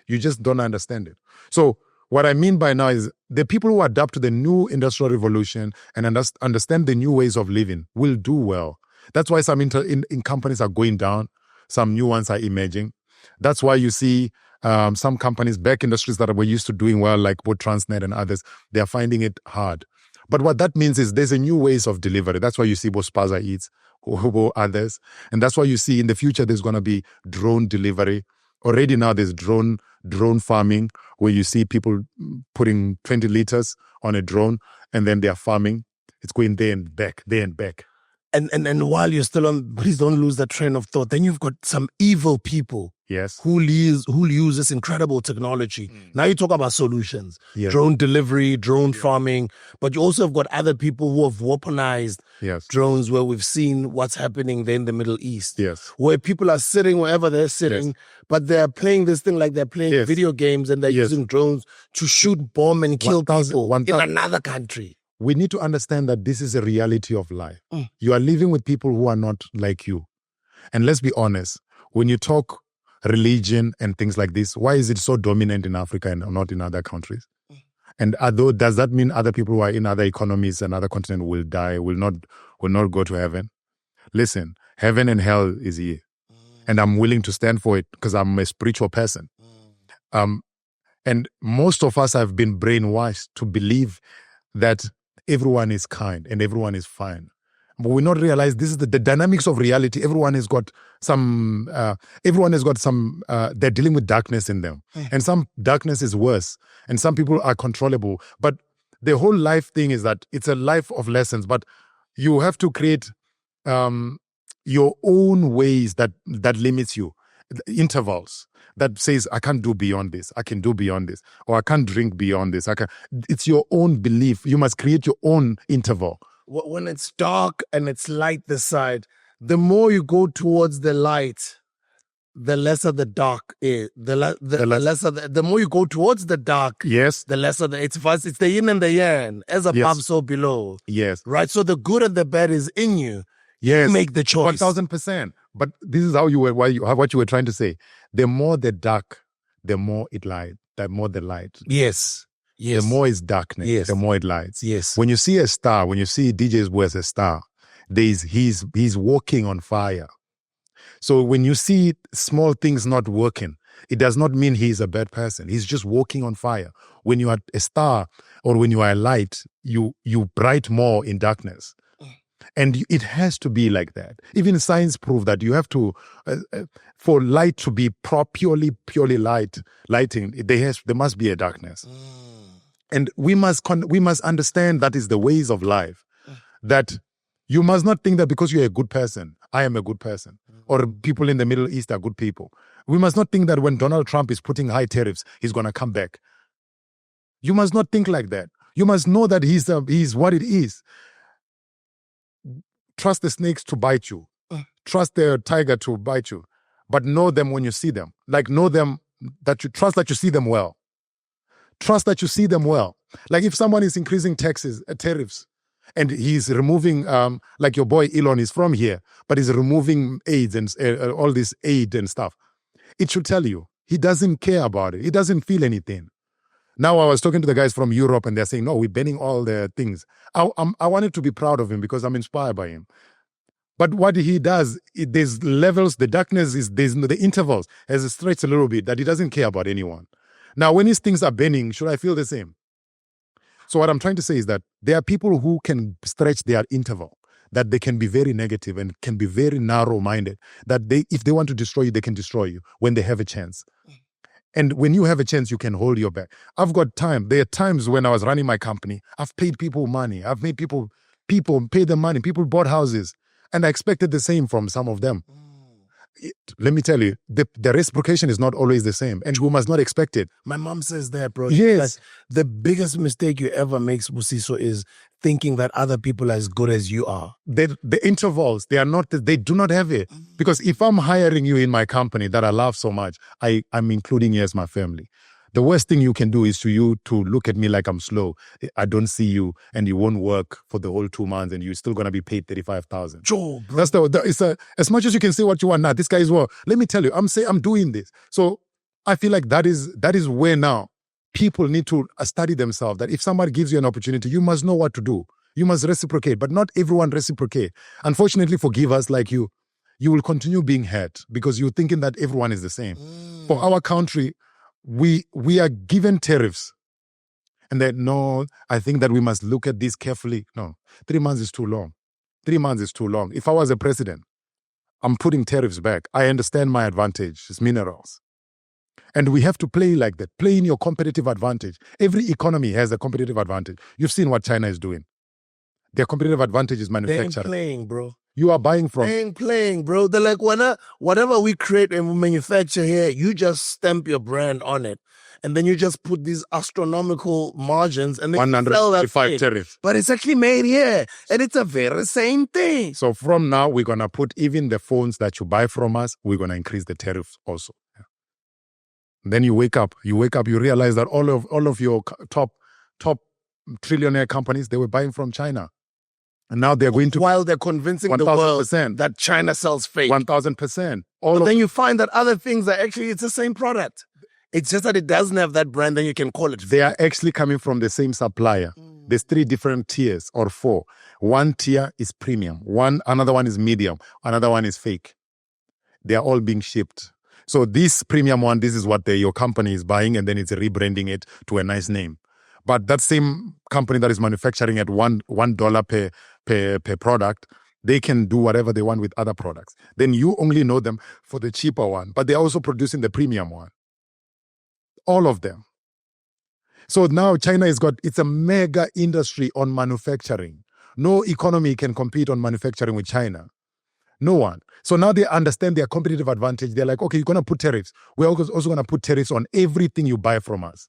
You just don't understand it. So what I mean by now is the people who adapt to the new industrial revolution and understand the new ways of living will do well. That's why some in companies are going down. Some new ones are emerging. That's why you see some companies, back industries that were used to doing well, like both Transnet and others, they are finding it hard. But what that means is there's a new ways of delivery. That's why you see both SPAZA Eats, or others. And that's why you see in the future there's going to be drone delivery. Already now there's drone farming where you see people putting 20 liters on a drone and then they are farming. It's going there and back. And while you're still on, please don't lose that train of thought. Then you've got some evil people. Yes. Who use this incredible technology. Now you talk about solutions, Yes. drone delivery, drone farming, but you also have got other people who have weaponized Yes. drones, where we've seen what's happening there in the Middle East. Yes. Where people are sitting wherever they're sitting, but they're playing this thing like they're playing video games, and they're using drones to shoot, bomb, and kill people in another country. We need to understand that this is a reality of life. You are living with people who are not like you. And let's be honest, when you talk religion and things like this, why is it so dominant in Africa and not in other countries? And does that mean other people who are in other economies and other continents will die, will not go to heaven? Listen, heaven and hell is here. And I'm willing to stand for it because I'm a spiritual person. And most of us have been brainwashed to believe that everyone is kind and everyone is fine. But we not realize this is the dynamics of reality. Everyone has got some, they're dealing with darkness in them. And some darkness is worse. And some people are controllable. But the whole life thing is that it's a life of lessons. But you have to create your own ways that limits you, intervals. That says, I can't do beyond this. I can do beyond this. Or I can't drink beyond this. It's your own belief. You must create your own interval. When it's dark and it's light this side, the more you go towards the light, the lesser the dark is. The more you go towards the dark, the lesser it's the yin and the yang, as above, so below. Yes. Right? So the good and the bad is in you. Yes. You make the choice. 1000%. But this is how what you were trying to say. The more the dark, the more it light. The more the light. Yes. The more it's darkness, the more it lights. Yes. When you see a star, when you see DJ Sbu as a star, he's walking on fire. So when you see small things not working, it does not mean he's a bad person. He's just walking on fire. When you are a star or when you are a light, you bright more in darkness. And it has to be like that. Even science proved that you have to, for light to be purely lighting, there must be a darkness. And we must understand that is the ways of life. That you must not think that because you're a good person, I am a good person, or people in the Middle East are good people. We must not think that when Donald Trump is putting high tariffs, he's going to come back. You must not think like that. You must know that he's what it is. Trust the snakes to bite you. Trust the tiger to bite you. But know them when you see them. Like know them, that you trust that you see them well. Trust that you see them well. Like if someone is increasing tariffs, and he's removing, like your boy Elon is from here, but he's removing aids and all this aid and stuff. It should tell you, he doesn't care about it. He doesn't feel anything. Now I was talking to the guys from Europe and they're saying, no, we're banning all the things. I wanted to be proud of him because I'm inspired by him. But what he does, there's levels, the darkness there's the intervals, has stretched a little bit that he doesn't care about anyone. Now, when these things are banning, should I feel the same? So what I'm trying to say is that there are people who can stretch their interval, that they can be very negative and can be very narrow-minded, that if they want to destroy you, they can destroy you when they have a chance. And when you have a chance, you can hold your back. I've got time. There are times when I was running my company, I've paid people money. I've made people pay them money. People bought houses. And I expected the same from some of them. Let me tell you, the reciprocation is not always the same. And we must not expect it. My mom says that, bro. Yes. The biggest mistake you ever make, Busiso, is thinking that other people are as good as you are. The intervals, they do not have it. Because if I'm hiring you in my company that I love so much, I'm including you as my family. The worst thing you can do is to look at me like I'm slow. I don't see you and you won't work for the whole 2 months and you're still going to be paid 35,000. Sure, That's as much as you can say what you want now. This guy is, well, let me tell you, I'm doing this. So I feel like that is where now people need to study themselves, that if somebody gives you an opportunity, you must know what to do. You must reciprocate, but not everyone reciprocate. Unfortunately, forgive us like you will continue being hurt because you're thinking that everyone is the same. For our country, we are given tariffs. And that, no, I think that we must look at this carefully. No, 3 months is too long. 3 months is too long. If I was a president, I'm putting tariffs back. I understand my advantage. It's minerals. And we have to play like that. Play in your competitive advantage. Every economy has a competitive advantage. You've seen what China is doing. Their competitive advantage is manufacturing. They ain't playing, bro. You are buying from... They ain't playing, bro. They're like, whatever we create and we manufacture here, you just stamp your brand on it. and then you just put these astronomical margins and then you sell that 135 thing. tariff. But it's actually made here, and it's a very same thing. So from now, we're going to put even the phones that you buy from us, we're going to increase the tariffs also. Then you wake up, you realize that all of your top trillionaire companies, they were buying from China. And now they're going to... While they're convincing the world 1,000%. that China sells fake. 1,000%. But then you find that other things are actually, it's the same product. It's just that it doesn't have that brand, then you can call it fake. They are actually coming from the same supplier. There's 3 different tiers or 4. One tier is premium. Another one is medium. Another one is fake. They are all being shipped. So this premium one, this is what your company is buying, and then it's rebranding it to a nice name. But that same company that is manufacturing at $1 per product, they can do whatever they want with other products. Then you only know them for the cheaper one, but they're also producing the premium one. All of them. So now China it's a mega industry on manufacturing. No economy can compete on manufacturing with China. No one. So now they understand their competitive advantage. They're like, okay, you're going to put tariffs. We're also going to put tariffs on everything you buy from us.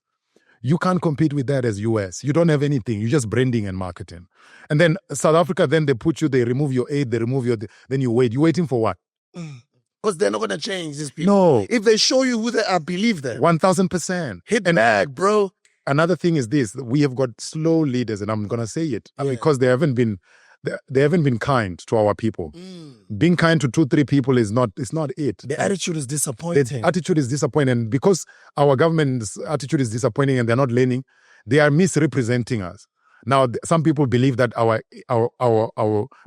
You can't compete with that as US. You don't have anything. You're just branding and marketing. And then South Africa, then they remove your aid, they remove then you wait. You're waiting for what? Because they're not going to change these people. No. If they show you who they are, believe them. 1,000%. Hit bag, bro. Another thing is this. We have got slow leaders, and I'm going to say it. Because they haven't been kind to our people. Being kind to 2-3 people is not it. The attitude is disappointing. The attitude is disappointing. And because our government's attitude is disappointing and they're not learning, they are misrepresenting us. Now, some people believe that our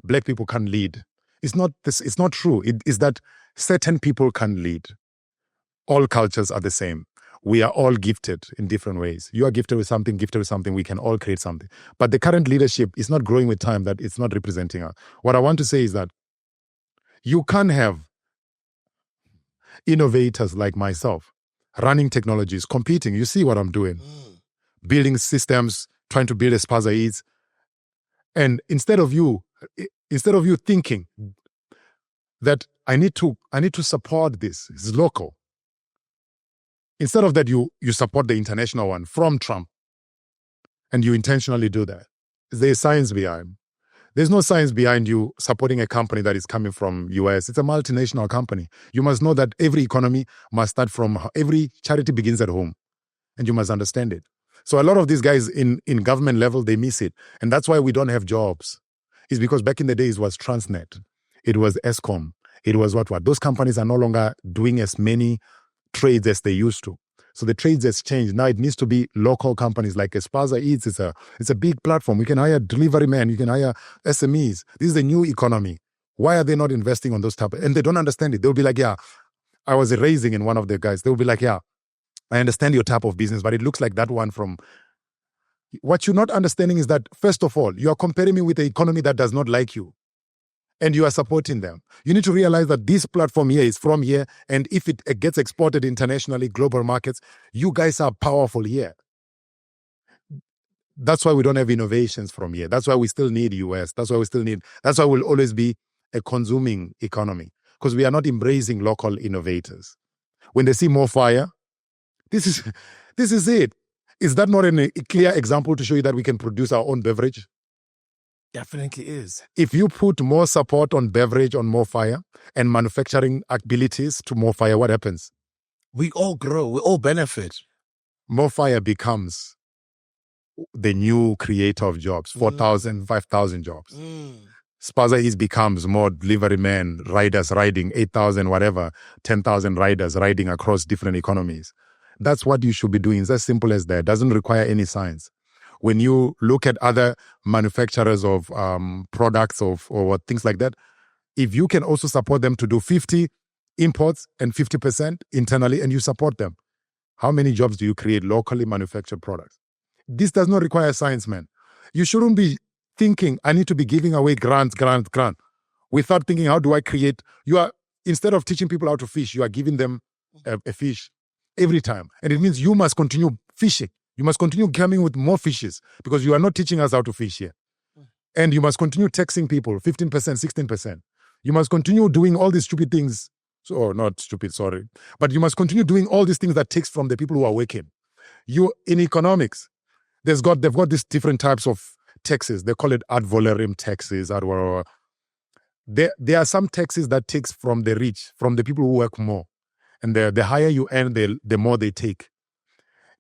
black people can lead. It's not true. It is that certain people can lead. All cultures are the same. We are all gifted in different ways. You are gifted with something, we can all create something. But the current leadership is not growing with time, that it's not representing us. What I want to say is that you can't have innovators like myself running technologies, competing. You see what I'm doing. Building systems, trying to build a SPAZA is. And instead of you thinking that I need to support this, it's local. Instead of that, you support the international one from Trump. And you intentionally do that. There's science behind. There's no science behind you supporting a company that is coming from US. It's a multinational company. You must know that every economy must start every charity begins at home. And you must understand it. So a lot of these guys in government level, they miss it. And that's why we don't have jobs. It's because back in the days it was Transnet. It was Eskom. It was what? Those companies are no longer doing as many trades as they used to. So the trades has changed. Now it needs to be local companies like SPAZA Eats. It's a big platform. We can hire delivery men. You can hire SMEs. This is the new economy. Why are they not investing on those type? And they don't understand it. They'll be like, yeah, I was raising in one of the guys. They'll be like, yeah, I understand your type of business, but it looks like that one from... What you're not understanding is that, first of all, you are comparing me with an economy that does not like you. And you are supporting them. You need to realize that this platform here is from here, and if it gets exported internationally, global markets, you guys are powerful here. That's why we don't have innovations from here. That's why we still need US. That's why we'll always be a consuming economy, because we are not embracing local innovators. When they see more fire, this is it. Is that not a clear example to show you that we can produce our own beverage? Definitely is. If you put more support on beverage, on more fire, and manufacturing abilities to more fire, what happens? We all grow. We all benefit. More fire becomes the new creator of jobs, 4,000, 5,000 jobs. SPAZA becomes more delivery men, riders riding 8,000, whatever, 10,000 riders riding across different economies. That's what you should be doing. It's as simple as that. It doesn't require any science. When you look at other manufacturers of products or things like that, if you can also support them to do 50 imports and 50% internally, and you support them, how many jobs do you create locally manufactured products? This does not require science, man. You shouldn't be thinking, I need to be giving away grant, without thinking, how do I create? Instead of teaching people how to fish, you are giving them a fish every time. And it means you must continue fishing. You must continue coming with more fishes, because you are not teaching us how to fish here. And you must continue taxing people 15%, 16%. You must continue doing all these stupid things. So, not stupid, sorry. But you must continue doing all these things that takes from the people who are working. You in economics, they've got these different types of taxes. They call it ad valorem taxes. There are some taxes that takes from the rich, from the people who work more. And the higher you earn, the more they take.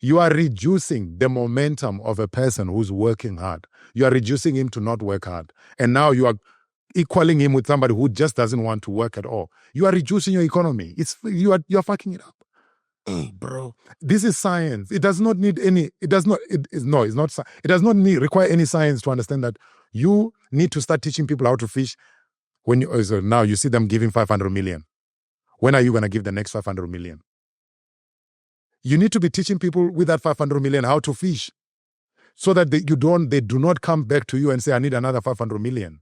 You are reducing the momentum of a person who's working hard. You are reducing him to not work hard. And now you are equaling him with somebody who just doesn't want to work at all. You are reducing your economy. You are fucking it up. Bro. This is science. It does not need any, it does not require any science to understand that you need to start teaching people how to fish. Now you see them giving 500 million. When are you going to give the next 500 million? You need to be teaching people with that 500 million how to fish, so that they do not come back to you and say, I need another 500 million.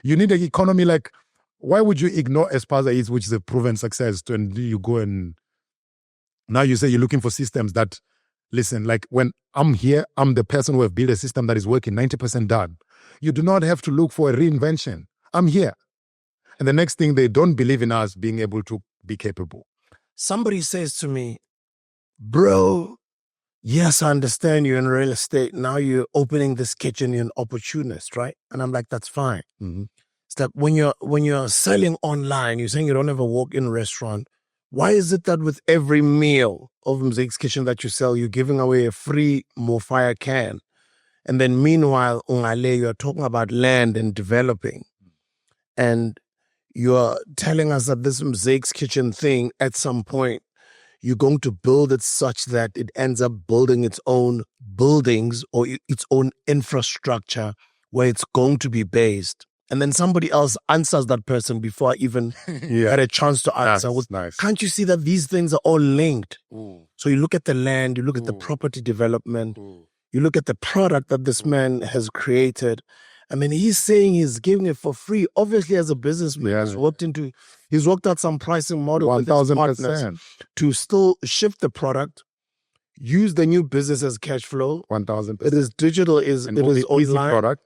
You need an economy like, why would you ignore SPAZA, which is a proven success, and you go and now you say you're looking for systems that, listen, like when I'm here, I'm the person who have built a system that is working 90% done. You do not have to look for a reinvention. I'm here. And the next thing, they don't believe in us being able to be capable. Somebody says to me, bro, yes, I understand you're in real estate. Now you're opening this kitchen, you're an opportunist, right? And I'm like, that's fine. Mm-hmm. It's that when you're selling online, you're saying you don't have a walk-in restaurant. Why is it that with every meal of MARCELO's Kitchen that you sell, you're giving away a free Fire can? And then meanwhile, you're talking about land and developing. And you're telling us that this MARCELO's Kitchen thing, at some point, you're going to build it such that it ends up building its own buildings or its own infrastructure where it's going to be based. And then somebody else answers that person before I even had a chance to answer. Nice. Can't you see that these things are all linked? Ooh. So you look at the land, you look at the property development, you look at the product that this man has created. I mean, he's saying he's giving it for free. Obviously, as a businessman, he's worked out some pricing model with his partners to still shift the product, use the new business as cash flow. 1,000%. It is digital, it is online. Product.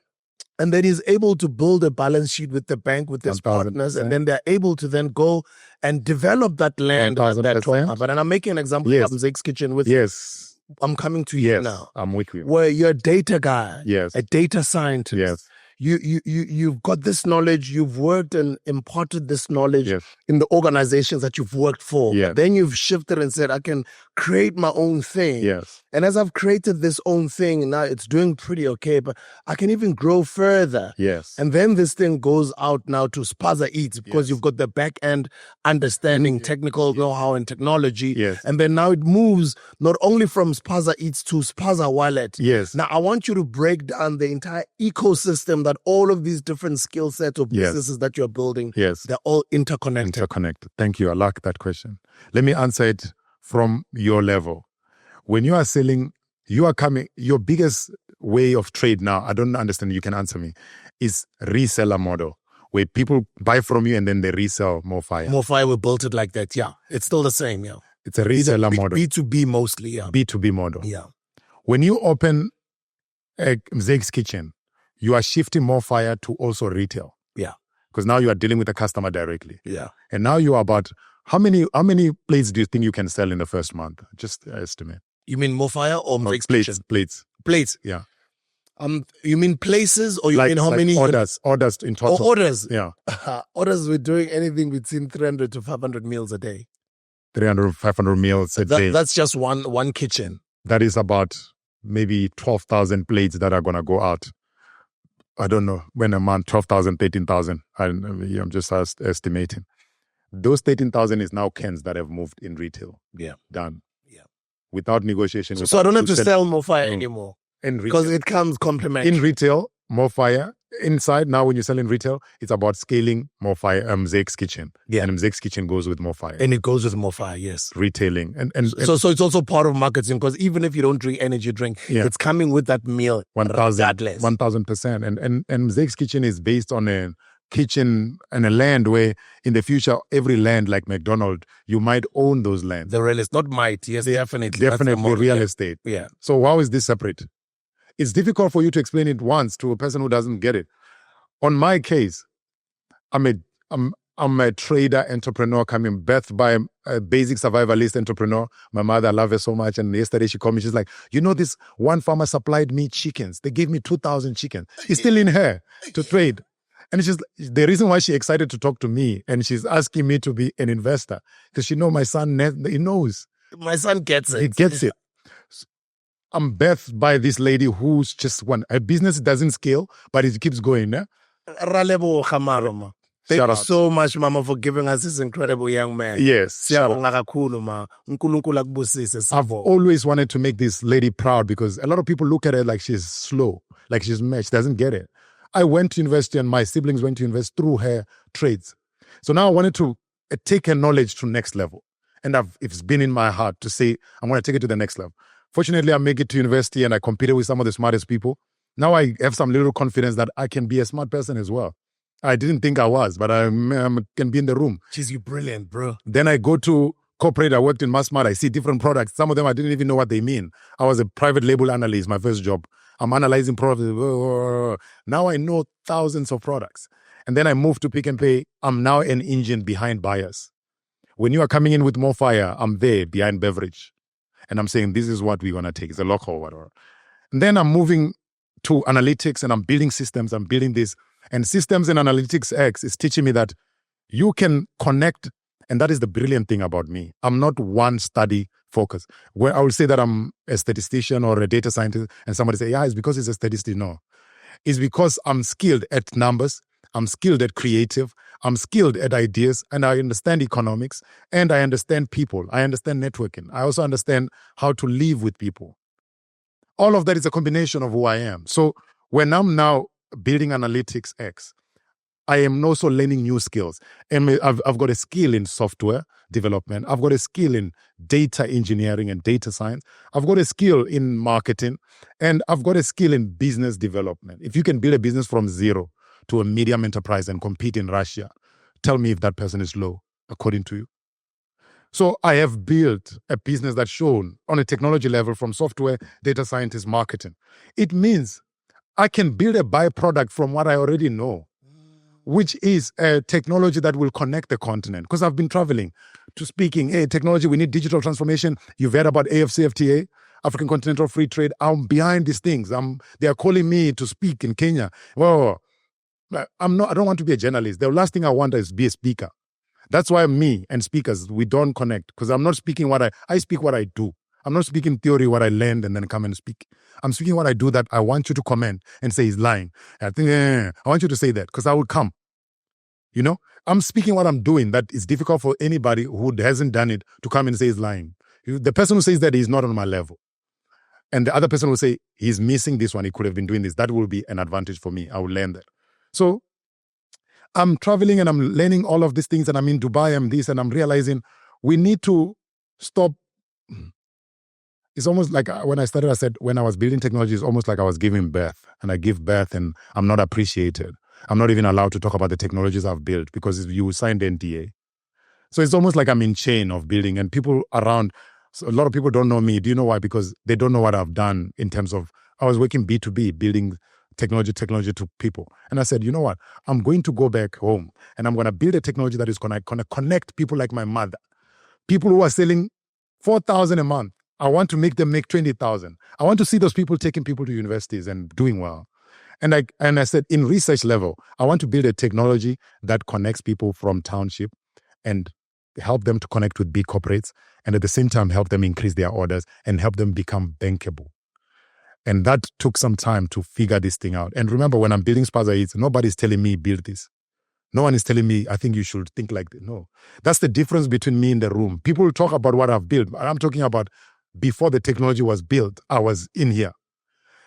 And then he's able to build a balance sheet with the bank, with his 1,000%. partners, and then they're able to then go and develop that land. 1,000%. But and I'm making an example of MARCELO's Kitchen with. Yes. I'm coming to you now. I'm with you. Where you're a data guy, a data scientist. Yes. You've got this knowledge, you've worked and imparted this knowledge in the organizations that you've worked for. Yes. Then you've shifted and said, I can create my own thing. Yes. And as I've created this own thing, now it's doing pretty okay, but I can even grow further. Yes. And then this thing goes out now to SPAZA Eats because you've got the back end understanding, technical know-how and technology. Yes. And then now it moves not only from SPAZA Eats to SPAZA Wallet. Yes. Now I want you to break down the entire ecosystem that all of these different skill sets of businesses that you're building, they're all interconnected. Thank you. I like that question. Let me answer it from your level. When you are selling, your biggest way of trade now, I don't understand, you can answer me, is reseller model, where people buy from you and then they resell MoFire. MoFire, we built it like that, It's still the same, It's a reseller model. B2B mostly, B2B model. Yeah. When you open a MARCELO's Kitchen, you are shifting MoFire to also retail. Yeah. Because now you are dealing with the customer directly. Yeah. And now you are about, how many plates do you think you can sell in the first month? Just estimate. You mean MoFire or MARCELO's Kitchen? Plates. Yeah. You mean places or you mean how many? Orders in total. Oh, orders. Yeah. Orders, we're doing anything between 300 to 500 meals a day. 300, 500 meals a day. That's just one kitchen. That is about maybe 12,000 plates that are going to go out. I don't know, when a month, 12,000, 13,000. I'm just estimating. Those 13,000 is now cans that have moved in retail. Yeah. Done. Yeah. Without negotiation. So I don't have to sell MoFire anymore. Because it comes complementary. In retail, MoFire. Inside, now when you sell in retail, it's about scaling MoFire, MARCELO's Kitchen. Yeah. And MARCELO's Kitchen goes with MoFire. And it goes with MoFire, yes. Retailing. So it's also part of marketing, because even if you don't drink energy drink, it's coming with that meal. 1,000%. And MARCELO's Kitchen is based on a kitchen and a land where in the future, every land like McDonald's, you might own those lands. The real estate, not might, yes, definitely. Definitely real estate. Yeah. So how is this separate? It's difficult for you to explain it once to a person who doesn't get it. On my case, I'm a trader, entrepreneur, coming birthed by a basic survivalist entrepreneur. My mother, I love her so much. And yesterday she called me, she's like, this one farmer supplied me chickens. They gave me 2,000 chickens. It's still in her to trade. And the reason why she's excited to talk to me and she's asking me to be an investor, because she knows my son, he knows. My son gets it. He gets it. I'm birthed by this lady who's just her business doesn't scale, but it keeps going. Eh? Thank Shout you out. so much, Mama, for giving us this incredible young man. Yes. Shout out. Siyabonga kakhulu, ma. uNkulunkulu akubusise, I've sibonga. always wanted to make this lady proud because a lot of people look at her like she's slow, like she's mad. She doesn't get it. I went to university and my siblings went to university through her trades. So now I wanted to take her knowledge to next level. And it's been in my heart to say, I'm going to take it to the next level. Fortunately, I make it to university and I competed with some of the smartest people. Now I have some little confidence that I can be a smart person as well. I didn't think I was, but I can be in the room. Jeez, you're brilliant, bro. Then I go to corporate. I worked in MassMart. I see different products. Some of them I didn't even know what they mean. I was a private label analyst, my first job. I'm analyzing products. Now I know thousands of products. And then I moved to Pick and Pay. I'm now an engine behind buyers. When you are coming in with more fire, I'm there behind beverage. And I'm saying, this is what we're going to take. It's a local or whatever. And then I'm moving to analytics and I'm building systems. I'm building this. And systems and AnalyticsX is teaching me that you can connect. And that is the brilliant thing about me. I'm not one study focused. Where I will say that I'm a statistician or a data scientist and somebody say, yeah, it's because it's a statistician. No. It's because I'm skilled at numbers. I'm skilled at creative. I'm skilled at ideas. And I understand economics. And I understand people. I understand networking. I also understand how to live with people. All of that is a combination of who I am. So when I'm now building AnalyticsX, I am also learning new skills. And I've got a skill in software development. I've got a skill in data engineering and data science. I've got a skill in marketing. And I've got a skill in business development. If you can build a business from zero to a medium enterprise and compete in Russia, tell me if that person is low, according to you. So I have built a business that's shown on a technology level from software, data scientist, marketing. It means I can build a byproduct from what I already know, which is a technology that will connect the continent. Because I've been traveling to speaking, hey, technology, we need digital transformation. You've heard about AFCFTA, African Continental Free Trade. I'm behind these things. They are calling me to speak in Kenya. Well, I don't want to be a journalist. The last thing I want is be a speaker. That's why me and speakers, we don't connect. Because I'm not speaking I speak what I do. I'm not speaking theory, what I learned and then come and speak. I'm speaking what I do that I want you to comment and say he's lying. I think, I want you to say that because I will come. You know, I'm speaking what I'm doing that is difficult for anybody who hasn't done it to come and say he's lying. The person who says that is not on my level. And the other person will say he's missing this one. He could have been doing this. That will be an advantage for me. I will learn that. So I'm traveling and I'm learning all of these things and I'm in Dubai, I'm this, and I'm realizing we need to stop. It's almost like when I started, I said, when I was building technology, it's almost like I was giving birth and I give birth and I'm not appreciated. I'm not even allowed to talk about the technologies I've built because you signed NDA. So it's almost like I'm in chain of building and people around, so a lot of people don't know me. Do you know why? Because they don't know what I've done in terms of, I was working B2B, building technology to people. And I said, you know what? I'm going to go back home and I'm going to build a technology that is going to connect people like my mother. People who are selling 4,000 a month. I want to make them make 20,000. I want to see those people taking people to universities and doing well. And I said, in research level, I want to build a technology that connects people from township and help them to connect with big corporates and at the same time help them increase their orders and help them become bankable. And that took some time to figure this thing out. And remember, when I'm building SPAZA, nobody's telling me build this. No one is telling me, I think you should think like this. No. That's the difference between me in the room. People talk about what I've built. I'm talking about before the technology was built, I was in here.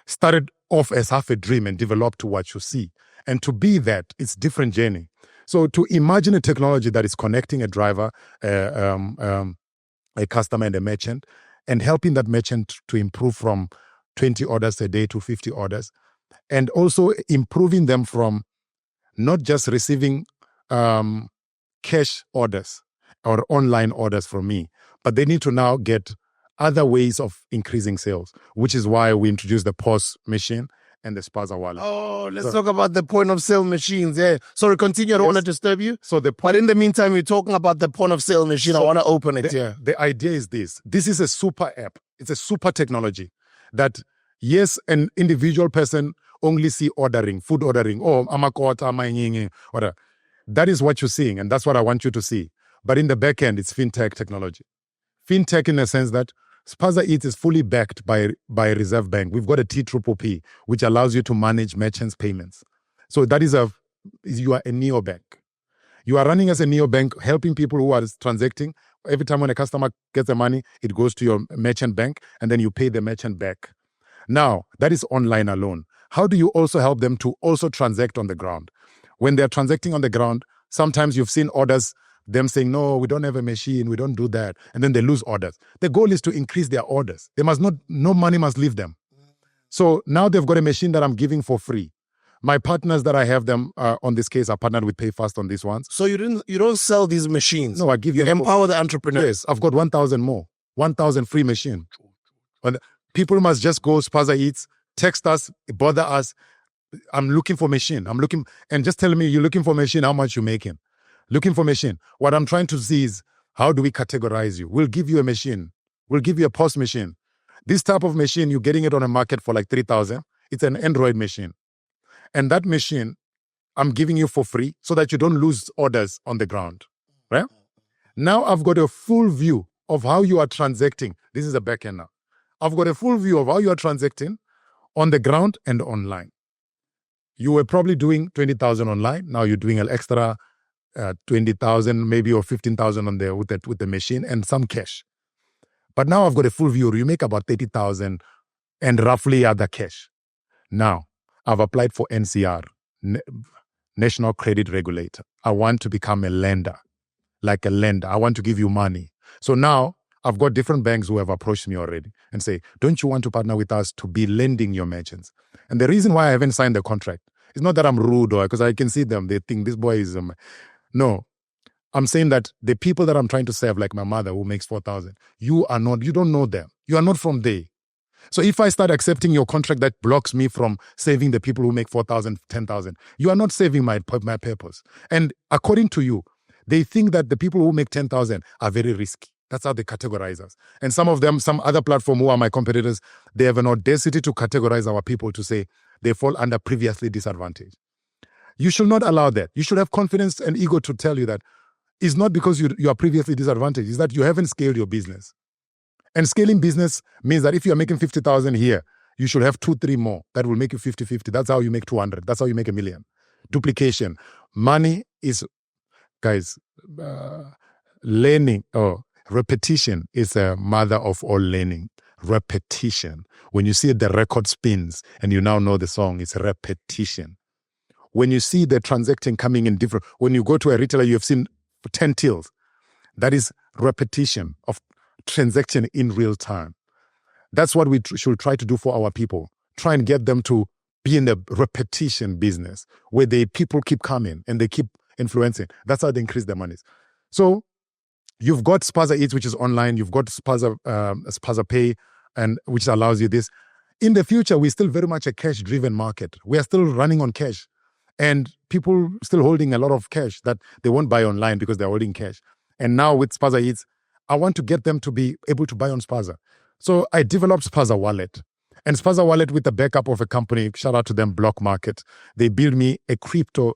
Started off as half a dream and developed to what you see. And to be that, it's a different journey. So to imagine a technology that is connecting a driver, a customer and a merchant, and helping that merchant to improve from 20 orders a day to 50 orders, and also improving them from not just receiving cash orders or online orders from me, but they need to now get other ways of increasing sales, which is why we introduced the POS machine and the SPAZA wallet. Oh, let's talk about the point of sale machines. Yeah. Sorry, continue. I don't want to disturb you. So But in the meantime, we're talking about the point of sale machine. I want to open it here. The idea is this. This is a super app. It's a super technology that, yes, an individual person only see ordering, food ordering, amakota, amanyingi, order. That is what you're seeing, and that's what I want you to see. But in the back end, it's fintech technology. Fintech in the sense that SPAZA Eats is fully backed by Reserve Bank. We've got a TPPP, which allows you to manage merchants' payments. So that is you are a neobank. You are running as a neobank, helping people who are transacting. Every time when a customer gets the money, it goes to your merchant bank, and then you pay the merchant back. Now, that is online alone. How do you also help them to also transact on the ground? When they're transacting on the ground, sometimes you've seen orders, them saying, no, we don't have a machine, we don't do that. And then they lose orders. The goal is to increase their orders. No money must leave them. So now they've got a machine that I'm giving for free. My partners that I have them on this case are partnered with PayFast on these ones. So you don't sell these machines? No, I give you... empower the entrepreneur. Yes, I've got 1,000 more. 1,000 free machine. And people must just go SPAZA Eats, text us, bother us. I'm looking for machine. And just tell me, you're looking for machine, how much you're making. Looking for machine. What I'm trying to see is, how do we categorize you? We'll give you a machine. We'll give you a POS machine. This type of machine, you're getting it on a market for like 3,000. It's an Android machine. And that machine, I'm giving you for free so that you don't lose orders on the ground. Right? Now I've got a full view of how you are transacting. This is the back end now. I've got a full view of how you are transacting on the ground and online. You were probably doing 20,000 online. Now you're doing an extra 20,000 maybe or 15,000 on there with the machine and some cash. But now I've got a full view. You make about 30,000 and roughly other cash. Now I've applied for NCR, National Credit Regulator. I want to become a lender, like a lender. I want to give you money. So now I've got different banks who have approached me already and say, don't you want to partner with us to be lending your merchants? And the reason why I haven't signed the contract is not that I'm rude or because I can see them. They think this boy is... No, I'm saying that the people that I'm trying to serve, like my mother who makes 4,000, you don't know them. You are not from there. So if I start accepting your contract that blocks me from saving the people who make 4,000, 10,000, you are not saving my purpose. And according to you, they think that the people who make 10,000 are very risky. That's how they categorize us. And some of them, some other platform who are my competitors, they have an audacity to categorize our people to say they fall under previously disadvantaged. You should not allow that. You should have confidence and ego to tell you that it's not because you are previously disadvantaged, it's that you haven't scaled your business. And scaling business means that if you are making 50,000 here, you should have 2-3 more. That will make you 50-50. That's how you make 200. That's how you make 1 million. Duplication. Money is, guys, learning or repetition is a mother of all learning. Repetition. When you see the record spins and you now know the song, it's repetition. When you see the transacting coming in different, when you go to a retailer, you have seen 10 tills. That is repetition of transaction in real time. That's what we should try to do for our people. Try and get them to be in the repetition business where people keep coming and they keep influencing. That's how they increase their monies. So you've got SPAZA Eats, which is online. You've got SPAZA Pay, and which allows you this. In the future, we're still very much a cash-driven market. We are still running on cash. And people still holding a lot of cash that they won't buy online because they're holding cash. And now with SPAZA Eats, I want to get them to be able to buy on SPAZA. So I developed SPAZA Wallet. And SPAZA Wallet, with the backup of a company, shout out to them, Block Market, they built me a crypto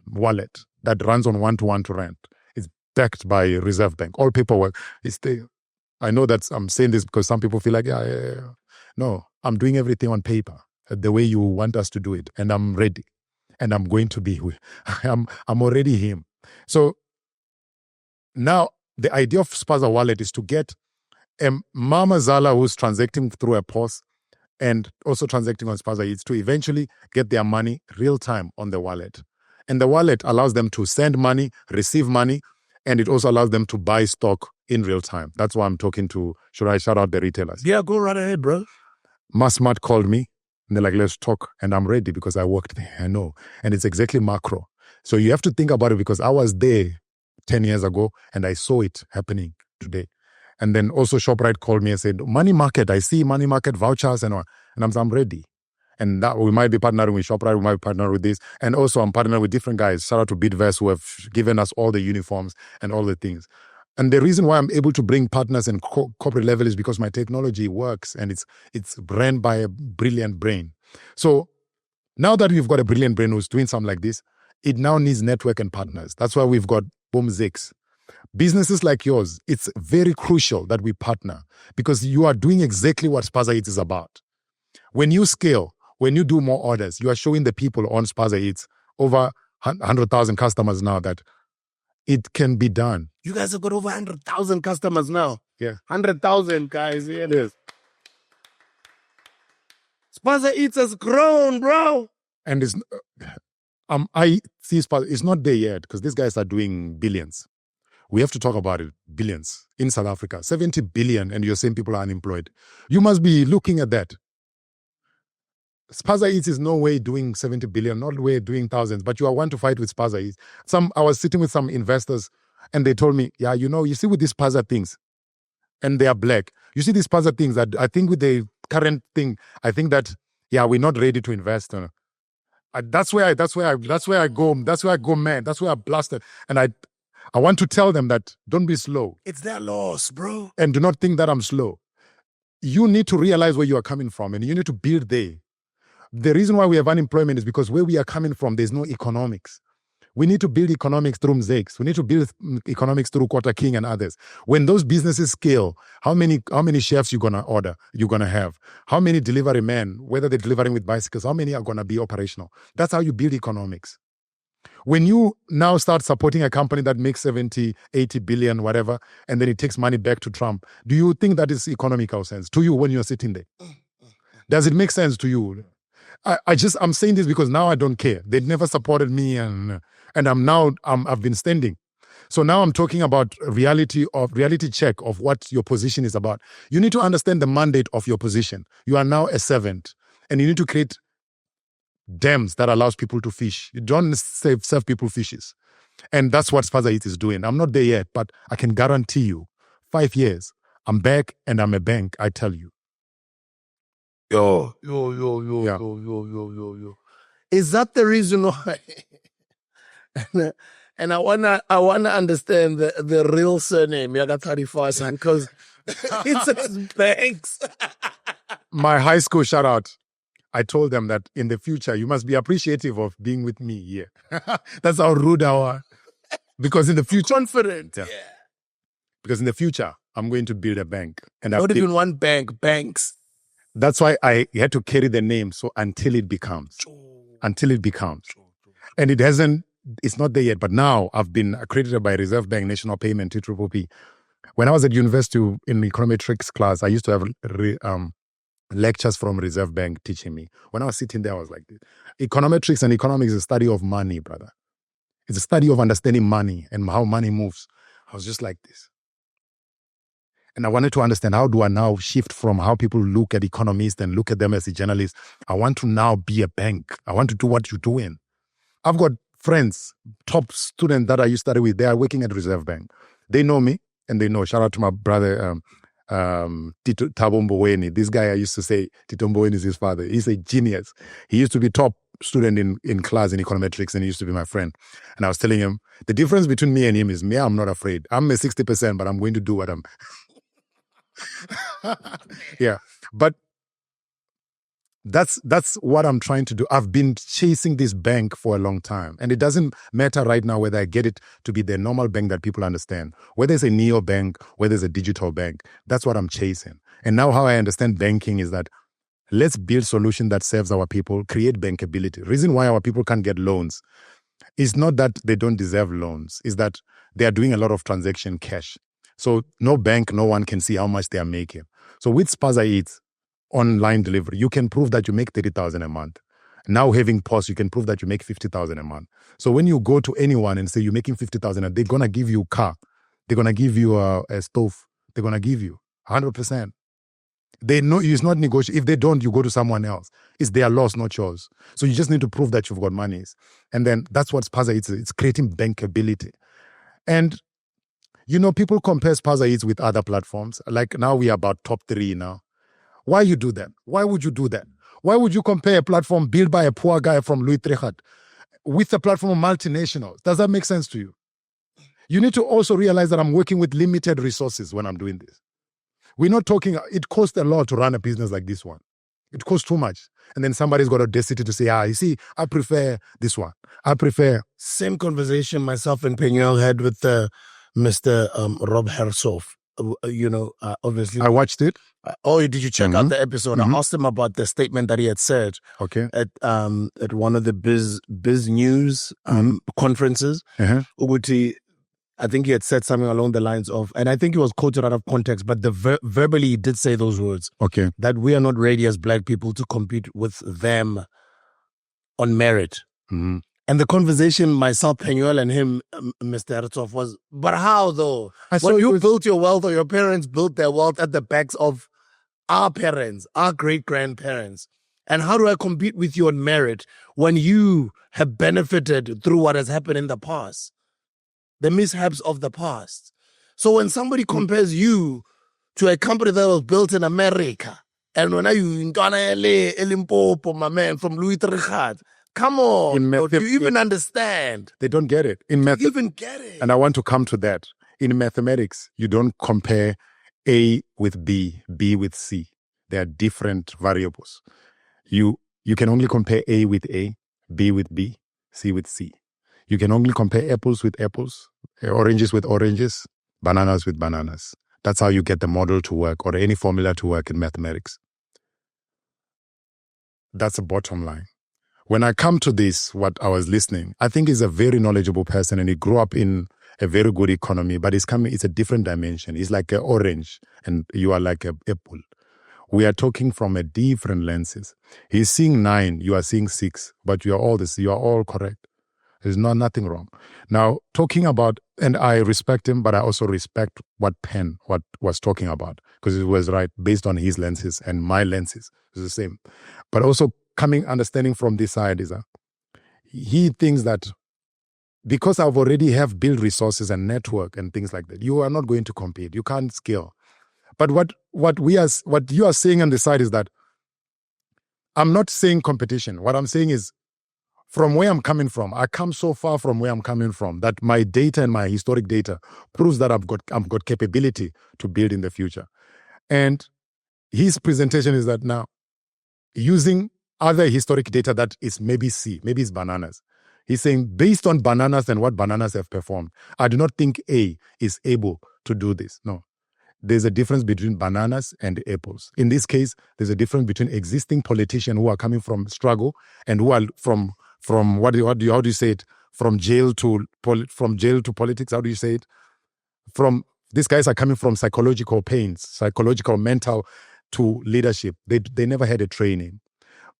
wallet that runs on one-to-one to rent. It's backed by Reserve Bank. All paperwork is there. I know that I'm saying this because some people feel like, yeah. No, I'm doing everything on paper, the way you want us to do it. And I'm ready. And I'm going to be, I'm already him. So now the idea of SPAZA Wallet is to get a Mama Zala who's transacting through a POS and also transacting on SPAZA Eats to eventually get their money real time on the wallet. And the wallet allows them to send money, receive money, and it also allows them to buy stock in real time. That's why I'm talking to, should I shout out the retailers? Yeah, go right ahead, bro. Massmart called me. And they're like, let's talk. And I'm ready because I worked there. I know. And it's exactly macro. So you have to think about it because I was there 10 years ago and I saw it happening today. And then also ShopRite called me and said, money market, I see money market vouchers and all. And I'm ready. And that we might be partnering with ShopRite, we might be partnering with this. And also I'm partnering with different guys. Shout out to Bitverse who have given us all the uniforms and all the things. And the reason why I'm able to bring partners and corporate level is because my technology works and it's ran by a brilliant brain. So now that we've got a brilliant brain who's doing something like this, it now needs network and partners. That's why we've got BoomZix. Businesses like yours, it's very crucial that we partner because you are doing exactly what SPAZA Eats is about. When you scale, when you do more orders, you are showing the people on SPAZA Eats over 100,000 customers now that it can be done. You guys have got over 100,000 customers now. Yeah. 100,000 guys. Yeah, it is. SPAZA Eats has grown, bro. And it's, I see SPAZA, it's not there yet because these guys are doing billions. We have to talk about it. Billions in South Africa, 70 billion, and you're saying people are unemployed. You must be looking at that. SPAZA Eats is no way doing 70 billion, not way doing thousands, but you are one to fight with SPAZA Eats. I was sitting with some investors and they told me, yeah, you see with these SPAZA things, and they are black. You see these SPAZA things that I think with the current thing, I think that, yeah, we're not ready to invest. That's where I go mad. That's where I blasted. And I want to tell them that don't be slow. It's their loss, bro. And do not think that I'm slow. You need to realize where you are coming from and you need to build there. The reason why we have unemployment is because where we are coming from, there's no economics. We need to build economics through MZEX. We need to build economics through Quarter King and others. When those businesses scale, how many chefs you're gonna have? How many delivery men, whether they're delivering with bicycles, how many are gonna be operational? That's how you build economics. When you now start supporting a company that makes 70, 80 billion, whatever, and then it takes money back to Trump, do you think that is economical sense to you when you're sitting there? Does it make sense to you? I'm saying this because now I don't care. They never supported me and I've been standing. So now I'm talking about reality check of what your position is about. You need to understand the mandate of your position. You are now a servant and you need to create dams that allows people to fish. You don't serve people fishes. And that's what SPAZA Eats is doing. I'm not there yet, but I can guarantee you 5 years, I'm back and I'm a bank, I tell you. Yo. Yeah. Is that the reason why? And I wanna understand the real surname, Yaga TALIFHANI, because it says banks. My high school shout out. I told them that in the future, you must be appreciative of being with me here. That's how rude I was. Because in the future... Confident. Yeah. Because in the future, I'm going to build a bank. And Not even one bank, banks. That's why I had to carry the name. So until it becomes. And it's not there yet. But now I've been accredited by Reserve Bank, National Payment, TPP. When I was at university in econometrics class, I used to have lectures from Reserve Bank teaching me. When I was sitting there, I was like, econometrics and economics is a study of money, brother. It's a study of understanding money and how money moves. I was just like this. And I wanted to understand, how do I now shift from how people look at economists and look at them as a journalist? I want to now be a bank. I want to do what you're doing. I've got friends, top students that I used to study with. They are working at Reserve Bank. They know me and they know. Shout out to my brother, Tito Mboweni. This guy I used to say, Tito Mboweni is his father. He's a genius. He used to be top student in class in econometrics and he used to be my friend. And I was telling him, the difference between me and him is I'm not afraid. I'm a 60%, but I'm going to do what I'm... Yeah. But that's what I'm trying to do. I've been chasing this bank for a long time. And it doesn't matter right now whether I get it to be the normal bank that people understand. Whether it's a neo bank, whether it's a digital bank, that's what I'm chasing. And now how I understand banking is that let's build solution that serves our people, create bankability. Reason why our people can't get loans is not that they don't deserve loans, is that they are doing a lot of transaction cash. So no bank, no one can see how much they are making. So with SPAZA Eats, online delivery, you can prove that you make 30,000 a month. Now having POS, you can prove that you make 50,000 a month. So when you go to anyone and say you're making 50,000, they're going to give you a car. They're going to give you a stove. They're going to give you 100%. They know it's not negotiable. If they don't, you go to someone else. It's their loss, not yours. So you just need to prove that you've got monies. And then that's what SPAZA Eats is. It's creating bankability. And people compare SPAZA Eats with other platforms. Like now we are about top 3 now. Why you do that? Why would you do that? Why would you compare a platform built by a poor guy from Louis Trichardt with a platform of multinationals? Does that make sense to you? You need to also realize that I'm working with limited resources when I'm doing this. We're not talking, it costs a lot to run a business like this one. It costs too much. And then somebody's got audacity to say, you see, I prefer this one. I prefer. Same conversation myself and Penuel had with Mr. Rob Hersov. Obviously. I watched it. Did you check out the episode? Mhm. I asked him about the statement that he had said Okay. at one of the biz news conferences. Uh-huh. Uguti, I think he had said something along the lines of, and I think he was quoted out of context, but verbally he did say those words. Okay. That we are not ready as black people to compete with them on merit. Mm-hmm. And the conversation, myself, Penuel, and him, Mr. Herzog, was, but how though? When you built your wealth, or your parents built their wealth at the backs of our parents, our great-grandparents. And how do I compete with you on merit when you have benefited through what has happened in the past? The mishaps of the past. So when somebody compares you to a company that was built in America, and when you in Ghana, LA, Limpopo, my man, from Louis Trichardt, come on, do you even understand? They don't get it. In You even get it. And I want to come to that. In mathematics, you don't compare A with B, B with C. They are different variables. You can only compare A with A, B with B, C with C. You can only compare apples with apples, oranges with oranges, bananas with bananas. That's how you get the model to work or any formula to work in mathematics. That's the bottom line. When I come to this, what I was listening, I think he's a very knowledgeable person and he grew up in a very good economy, but it's a different dimension. He's like an orange and you are like an apple. We are talking from a different lenses. He's seeing 9, you are seeing 6, but you are all correct. There's nothing wrong. Now, talking about, and I respect him, but I also respect what was talking about, because it was right based on his lenses and my lenses. It's the same. But also understanding from this side is that he thinks that because I've already have built resources and network and things like that, you are not going to compete. You can't scale. But what you are saying on the side is that I'm not saying competition. What I'm saying is, from where I'm coming from, I come so far from where I'm coming from that my data and my historic data proves that I've got capability to build in the future. And his presentation is that now, using other historic data that is maybe C, maybe it's bananas. He's saying, based on bananas and what bananas have performed, I do not think A is able to do this. No. There's a difference between bananas and apples. In this case, there's a difference between existing politicians who are coming from struggle and who are from how do you say it? From jail to politics. How do you say it? These guys are coming from psychological pains, psychological, mental to leadership. They never had a training.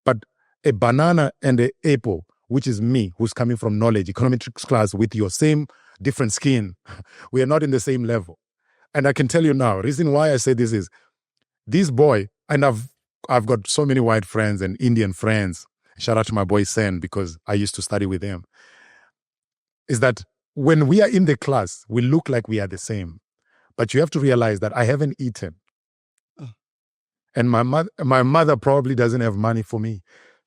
But a banana and an apple, which is me, who's coming from knowledge, econometrics class with your same different skin, we are not in the same level. And I can tell you now, reason why I say this is, this boy, and I've got so many white friends and Indian friends. Shout out to my boy Sen, because I used to study with him. Is that when we are in the class, we look like we are the same. But you have to realize that I haven't eaten. And my mother probably doesn't have money for me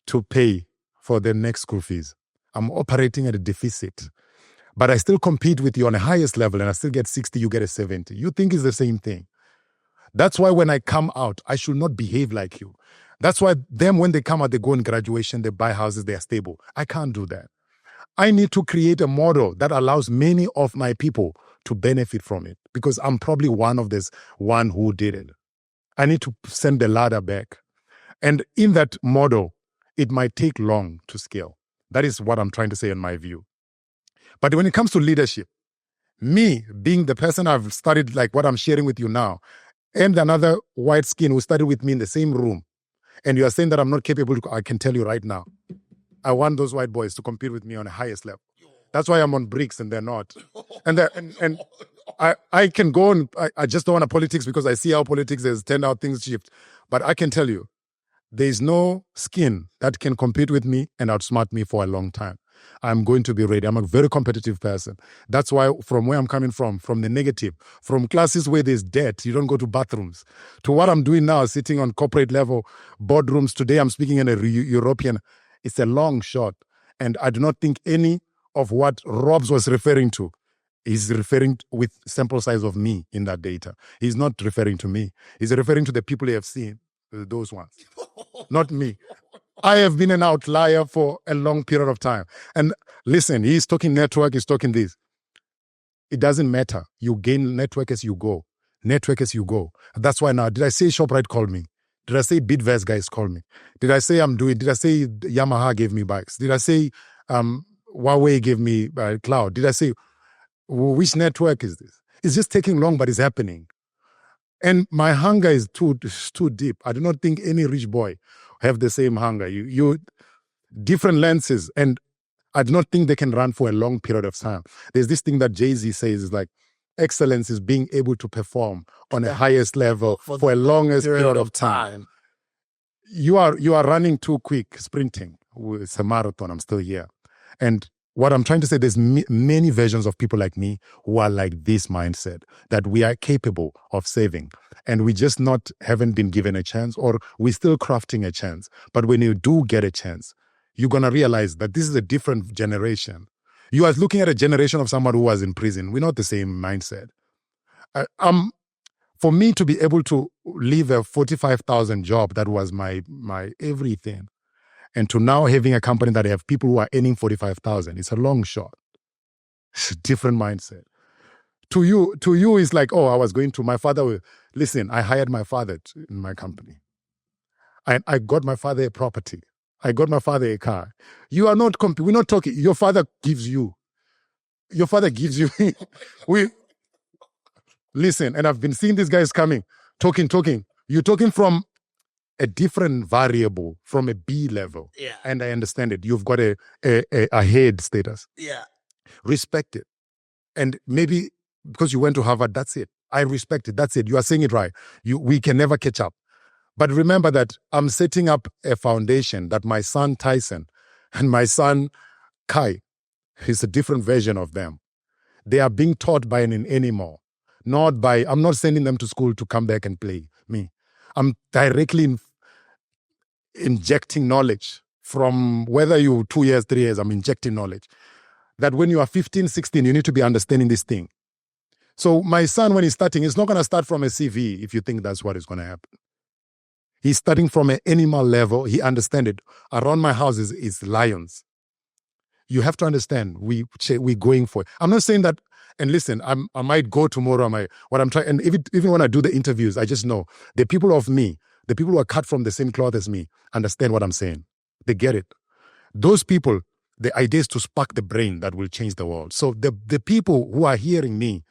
to pay for the next school fees. I'm operating at a deficit. But I still compete with you on the highest level and I still get 60, you get a 70. You think it's the same thing. That's why when I come out, I should not behave like you. That's why them, when they come out, they go in graduation, they buy houses, they are stable. I can't do that. I need to create a model that allows many of my people to benefit from it, because I'm probably one who did it. I need to send the ladder back. And in that model, it might take long to scale. That is what I'm trying to say in my view. But when it comes to leadership, me being the person I've studied, like what I'm sharing with you now, and another white skin who studied with me in the same room, and you are saying that I'm not capable, I can tell you right now, I want those white boys to compete with me on the highest level. That's why I'm on bricks and they're not. And I can go on, I just don't want to politics because I see how politics has turned out, things shift. But I can tell you, there's no skin that can compete with me and outsmart me for a long time. I'm going to be ready. I'm a very competitive person. That's why from where I'm coming from the negative, from classes where there's debt, you don't go to bathrooms, to what I'm doing now, sitting on corporate level boardrooms. Today I'm speaking in a European. It's a long shot. And I do not think any of what Robs was referring to is referring with sample size of me in that data. He's not referring to me. He's referring to the people you have seen, those ones, not me. I have been an outlier for a long period of time. And listen, he's talking network, he's talking this. It doesn't matter. You gain network as you go. Network as you go. That's why now, did I say ShopRite called me? Did I say Bitverse guys call me? Did I say did I say Yamaha gave me bikes? Did I say Huawei gave me cloud? Did I say, which network is this? It's just taking long, but it's happening. And my hunger is too deep. I do not think any rich boy have the same hunger. You different lenses, and I do not think they can run for a long period of time. There's this thing that Jay-Z says is like, excellence is being able to perform on a highest level for a longest period of time. You are running too quick, sprinting. It's a marathon. I'm still here. And what I'm trying to say, there's many versions of people like me who are like this mindset, that we are capable of saving. And we just haven't been given a chance, or we're still crafting a chance. But when you do get a chance, you're going to realize that this is a different generation. You are looking at a generation of someone who was in prison. We're not the same mindset. For me to be able to leave a 45,000 job, that was my everything, and to now having a company that have people who are earning 45,000, it's a long shot. It's a different mindset. To you, it's like, oh, I was going to my father. Listen, I hired my father in my company. I got my father a property. I got my father a car. You are not, we're not talking. Your father gives you. Listen, and I've been seeing these guys coming, talking. You're talking from a different variable, from a B level. Yeah. And I understand it. You've got a head status. Yeah. Respect it. And maybe because you went to Harvard, that's it. I respect it. That's it. You are saying it right. We can never catch up. But remember that I'm setting up a foundation that my son Tyson and my son Kai is a different version of them. They are being taught by an animal, I'm not sending them to school to come back and play me. I'm directly injecting knowledge from whether you 2 years, 3 years, I'm injecting knowledge. That when you are 15, 16, you need to be understanding this thing. So my son, when he's starting, he's not going to start from a CV if you think that's what is going to happen. He's starting from an animal level. He understands it. Around my house is lions. You have to understand, we're going for it. I'm not saying that, and listen, I might go tomorrow, and even when I do the interviews, I just know the people who are cut from the same cloth as me understand what I'm saying. They get it. Those people, the idea is to spark the brain that will change the world. So the people who are hearing me,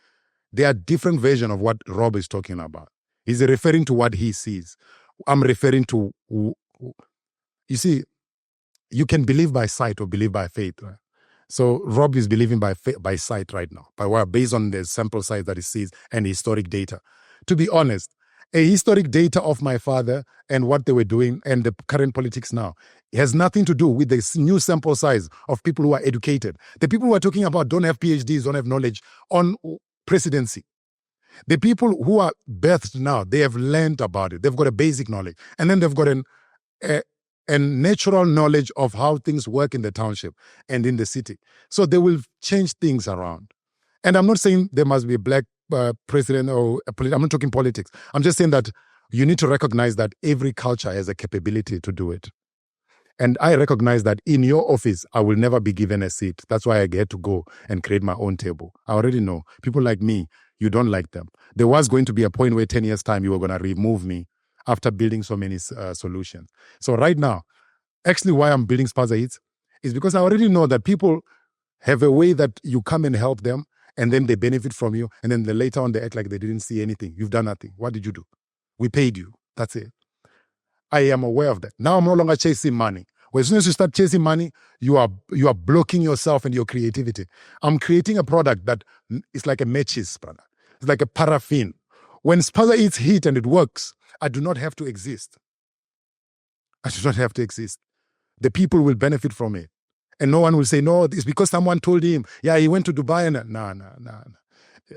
they are different version of what Rob is talking about. He's referring to what he sees. I'm referring to, you see, you can believe by sight or believe by faith. Right? So Rob is believing by sight right now, based on the sample size that he sees and historic data. To be honest, a historic data of my father and what they were doing and the current politics now has nothing to do with this new sample size of people who are educated. The people who are talking about don't have PhDs, don't have knowledge on presidency. The people who are birthed now, they have learned about it. They've got a basic knowledge. And then they've got a natural knowledge of how things work in the township and in the city. So they will change things around. And I'm not saying there must be a black president or I'm not talking politics. I'm just saying that you need to recognize that every culture has a capability to do it. And I recognize that in your office, I will never be given a seat. That's why I get to go and create my own table. I already know. People like me, you don't like them. There was going to be a point where 10 years' time, you were going to remove me after building so many solutions. So right now, actually why I'm building SPAZA Hits is because I already know that people have a way that you come and help them, and then they benefit from you, and then later on they act like they didn't see anything. You've done nothing. What did you do? We paid you. That's it. I am aware of that. Now I'm no longer chasing money. Well, as soon as you start chasing money, you are blocking yourself and your creativity. I'm creating a product that is like a matches, brother. It's like a paraffin. When SPAZA eats heat and it works, I do not have to exist. I do not have to exist. The people will benefit from it. And no one will say, no, it's because someone told him, yeah, he went to Dubai. And no.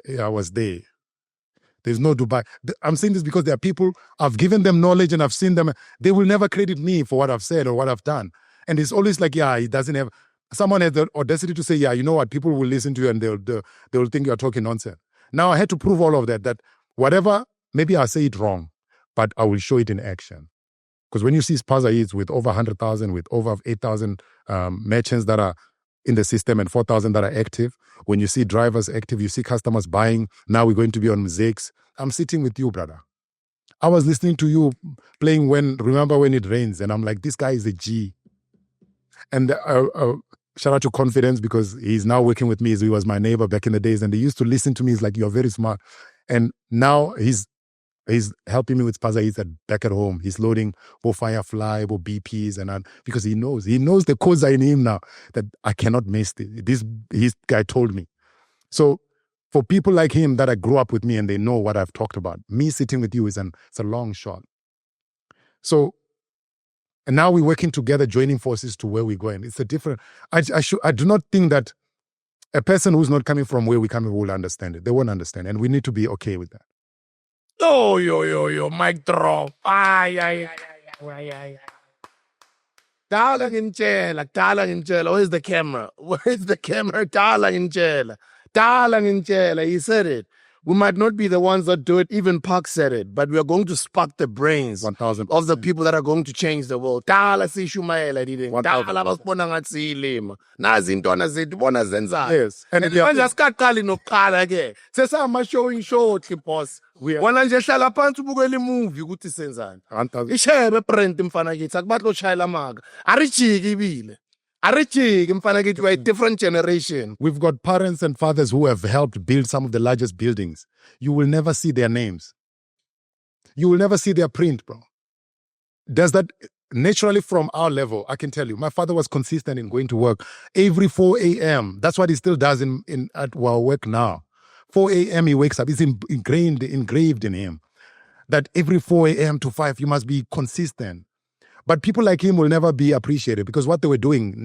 Yeah, I was there. There's no Dubai. I'm saying this because there are people, I've given them knowledge and I've seen them. They will never credit me for what I've said or what I've done. And it's always like, yeah, he doesn't have, someone has the audacity to say, yeah, you know what, people will listen to you and they'll think you're talking nonsense. Now I had to prove all of that whatever, maybe I'll say it wrong, but I will show it in action. Because when you see SPAZA Eats with over 100,000, with over 8,000 merchants that are in the system and 4,000 that are active, when you see drivers active, you see customers buying, now we're going to be on Mosaics. I'm sitting with you, brother. I was listening to you playing Remember When It Rains, and I'm like, this guy is a G. And shout out to Confidence, because he's now working with me. He was my neighbor back in the days, and he used to listen to me. He's like, you're very smart. And now he's helping me with SPAZA Eats back at home. He's loading both Firefly, both BPs, because he knows the codes are in him now that I cannot miss it. His guy told me. So for people like him that I grew up with me and they know what I've talked about, me sitting with you it's a long shot. So, and now we're working together, joining forces to where we're going. It's a different. I do not think that a person who's not coming from where we come will understand it. They won't understand, and we need to be okay with that. Oh, yo, mic drop. Ay. Dala ngintshela. Where's the camera? Dala ngintshela. He said it. We might not be the ones that do it. Even Park said it. But we are going to spark the brains 1,000% of the people that are going to change the world. Dala sishumayela didn't. 1,000%. Dala basibona ngathi silima. Nazi intwana zethu bona zenzayo. Yes. And manje asikaqali nokuqala ke. Sesama-showing shortly, boss. Wona nje hlala phansi ubukela imovie ukuthi senzani. 1,000%. Ishebe brand mfana kithi akubathi lochayela maka. Arijiki ibile. Arijiki mfana kithi we a different generation. We've got parents and fathers who have helped build some of the largest buildings. You will never see their names. You will never see their print, bro. Does that naturally from our level? I can tell you, my father was consistent in going to work every 4 a.m. That's what he still does at our work now. 4 a.m. he wakes up. It's engraved in him that every 4 a.m. to 5 you must be consistent. But people like him will never be appreciated because what they were doing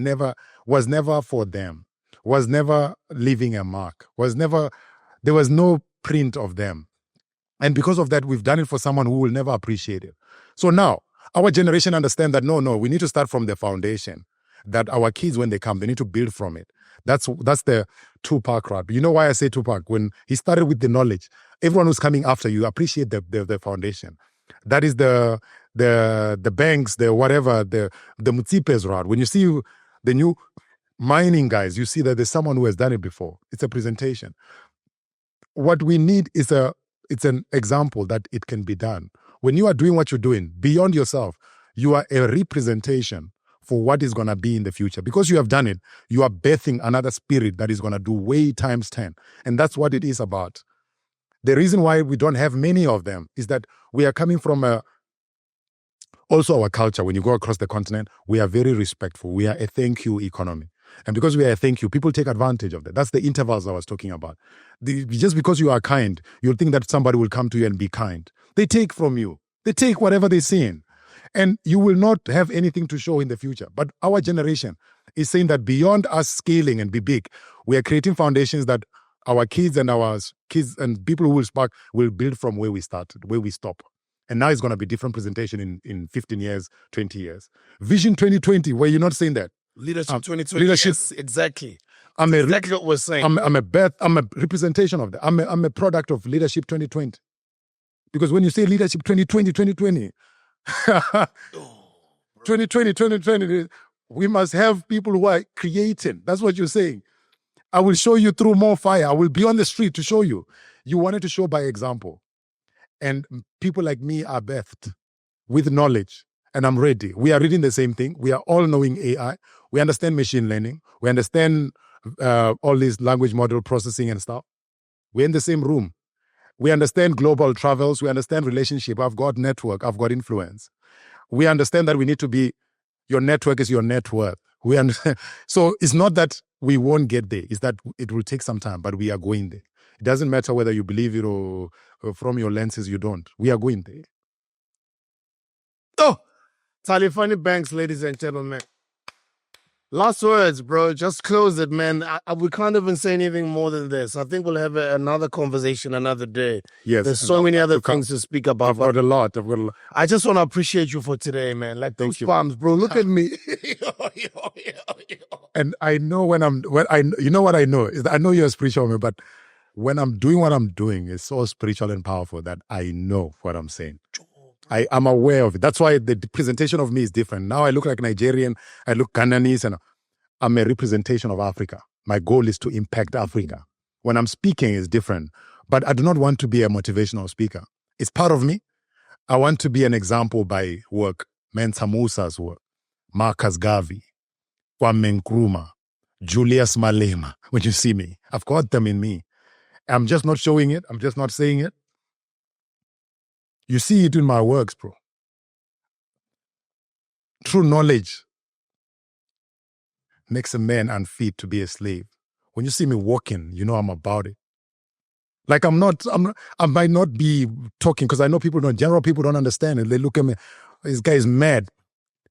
was never for them, was never leaving a mark, there was no print of them. And because of that, we've done it for someone who will never appreciate it. So now, our generation understand that no, we need to start from the foundation, that our kids, when they come, they need to build from it. That's the Tupac rap. You know why I say Tupac? When he started with the knowledge, everyone who's coming after you appreciate the foundation. That is the banks, the whatever, the Mutsipes route. When you see the new mining guys, you see that there's someone who has done it before. It's a presentation. What we need is it's an example that it can be done. When you are doing what you're doing, beyond yourself, you are a representation for what is going to be in the future. Because you have done it, you are birthing another spirit that is going to do way times 10. And that's what it is about. The reason why we don't have many of them is that we are coming from also our culture. When you go across the continent, we are very respectful. We are a thank you economy. And because we are a thank you, people take advantage of that. That's the intervals I was talking about. Just because you are kind, you'll think that somebody will come to you and be kind. They take from you. They take whatever they're seeing. And you will not have anything to show in the future. But our generation is saying that beyond us scaling and be big, we are creating foundations that our kids and people who will spark will build from where we started, where we stop. And now it's going to be different presentation in 15 years, 20 years. Vision 2020, where you're not saying that. Leadership 2020. Leadership. Yes, exactly. Exactly what we're saying. I'm a representation of that. I'm a product of Leadership 2020. Because when you say Leadership 2020, 2020, we must have people who are creating. That's what you're saying. I will show you through more fire. I will be on the street to show you. You wanted to show by example. And people like me are birthed with knowledge. And I'm ready. We are reading the same thing. We are all knowing AI. We understand machine learning. We understand all this language model processing and stuff. We're in the same room. We understand global travels. We understand relationship. I've got network. I've got influence. We understand that we need to be, your network is your net worth. We understand. So it's not that we won't get there. It's that it will take some time, but we are going there. It doesn't matter whether you believe it or from your lenses you don't. We are going there. Oh, TALIFHANI banks, ladies and gentlemen. Last words, bro. Just close it, man. We can't even say anything more than this. I think we'll have another conversation another day. Yes. There's so many other things to speak about. I've got a lot. I've got a lot. I just want to appreciate you for today, man. Like, Thank those you. palms, bro. Look at me. And I know you know what I know is that I know you're a spiritual man, but when I'm doing what I'm doing, it's so spiritual and powerful that I know what I'm saying. I'm aware of it. That's why the presentation of me is different. Now I look like Nigerian, I look Ghanaian, and I'm a representation of Africa. My goal is to impact Africa. When I'm speaking, it's different. But I do not want to be a motivational speaker. It's part of me. I want to be an example by work. Mensa Musa's work. Marcus Garvey. Kwame Nkrumah. Julius Malema. When you see me, I've got them in me. I'm just not showing it. I'm just not saying it. You see it in my works, bro. True knowledge makes a man unfit to be a slave. When you see me walking, you know I'm about it. Like I might not be talking because I know general people don't understand it. They look at me, this guy is mad.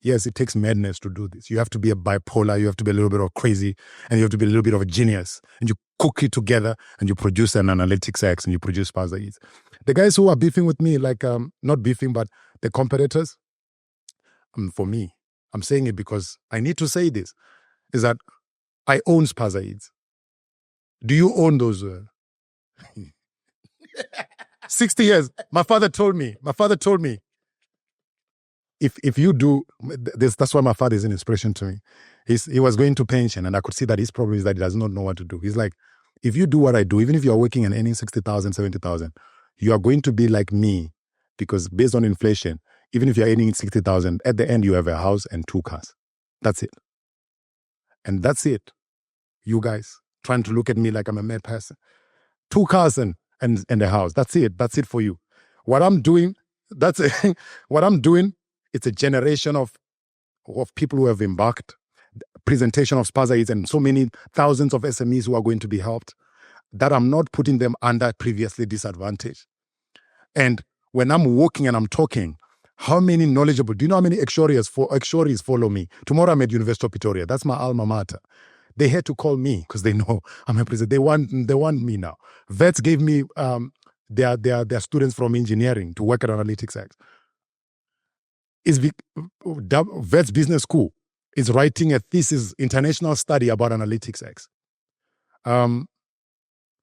Yes, it takes madness to do this. You have to be a bipolar, you have to be a little bit of crazy, and you have to be a little bit of a genius. And you cook it together and you produce an AnalyticsX and you produce SPAZA. The guys who are beefing with me, like not beefing, but the competitors, for me, I'm saying it because I need to say this, is that I own SPAZA. Do you own those? 60 years. My father told me, if you do this, that's why my father is an inspiration to me. He was going to pension, and I could see that his problem is that he does not know what to do. He's like, if you do what I do, even if you're working and earning 60,000, 70,000, you are going to be like me, because based on inflation, even if you're earning 60,000, at the end you have a house and 2 cars. That's it. And that's it. You guys trying to look at me like I'm a mad person. 2 cars and a house. That's it. That's it for you. What I'm doing, it's a generation of people who have embarked. Presentation of SPAZA and so many thousands of SMEs who are going to be helped, that I'm not putting them under previously disadvantaged. And when I'm walking and I'm talking, how many knowledgeable, do you know how many actuaries follow me? Tomorrow I'm at University of Pretoria. That's my alma mater. They had to call me because they know I'm a president. They want me now. Vets gave me their students from engineering to work at AnalyticsX. Vets Business School is writing a thesis, international study about AnalyticsX.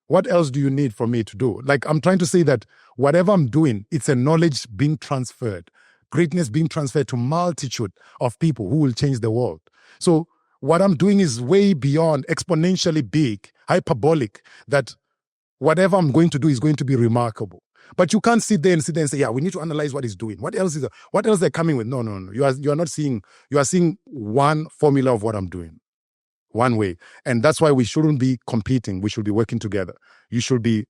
What else do you need from me to do? Like, I'm trying to say that whatever I'm doing, it's a knowledge being transferred, greatness being transferred to multitude of people who will change the world. So what I'm doing is way beyond, exponentially big, hyperbolic, that whatever I'm going to do is going to be remarkable. But you can't sit there and say, yeah, we need to analyze what he's doing. What else they're coming with? No. You are not seeing, you are seeing one formula of what I'm doing. One way. And that's why we shouldn't be competing. We should be working together. You should be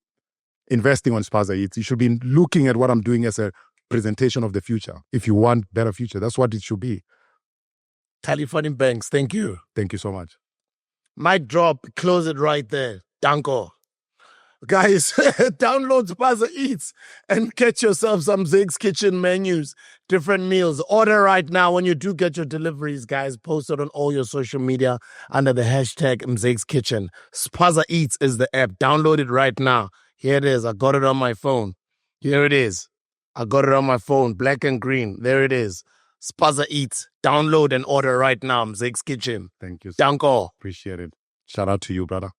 investing on SPAZA. You should be looking at what I'm doing as a presentation of the future. If you want better future, that's what it should be. TALIFHANI Banks, thank you. Thank you so much. Mic drop, close it right there. Danko. Guys, download SPAZA Eats and get yourself some Zig's Kitchen menus, different meals. Order right now. When you do get your deliveries, guys, post it on all your social media under the hashtag Zig's Kitchen. SPAZA Eats is the app. Download it right now. Here it is. I got it on my phone. Here it is. I got it on my phone. Black and green. There it is. SPAZA Eats. Download and order right now. Zig's Kitchen. Thank you. Danko. Appreciate it. Shout out to you, brother.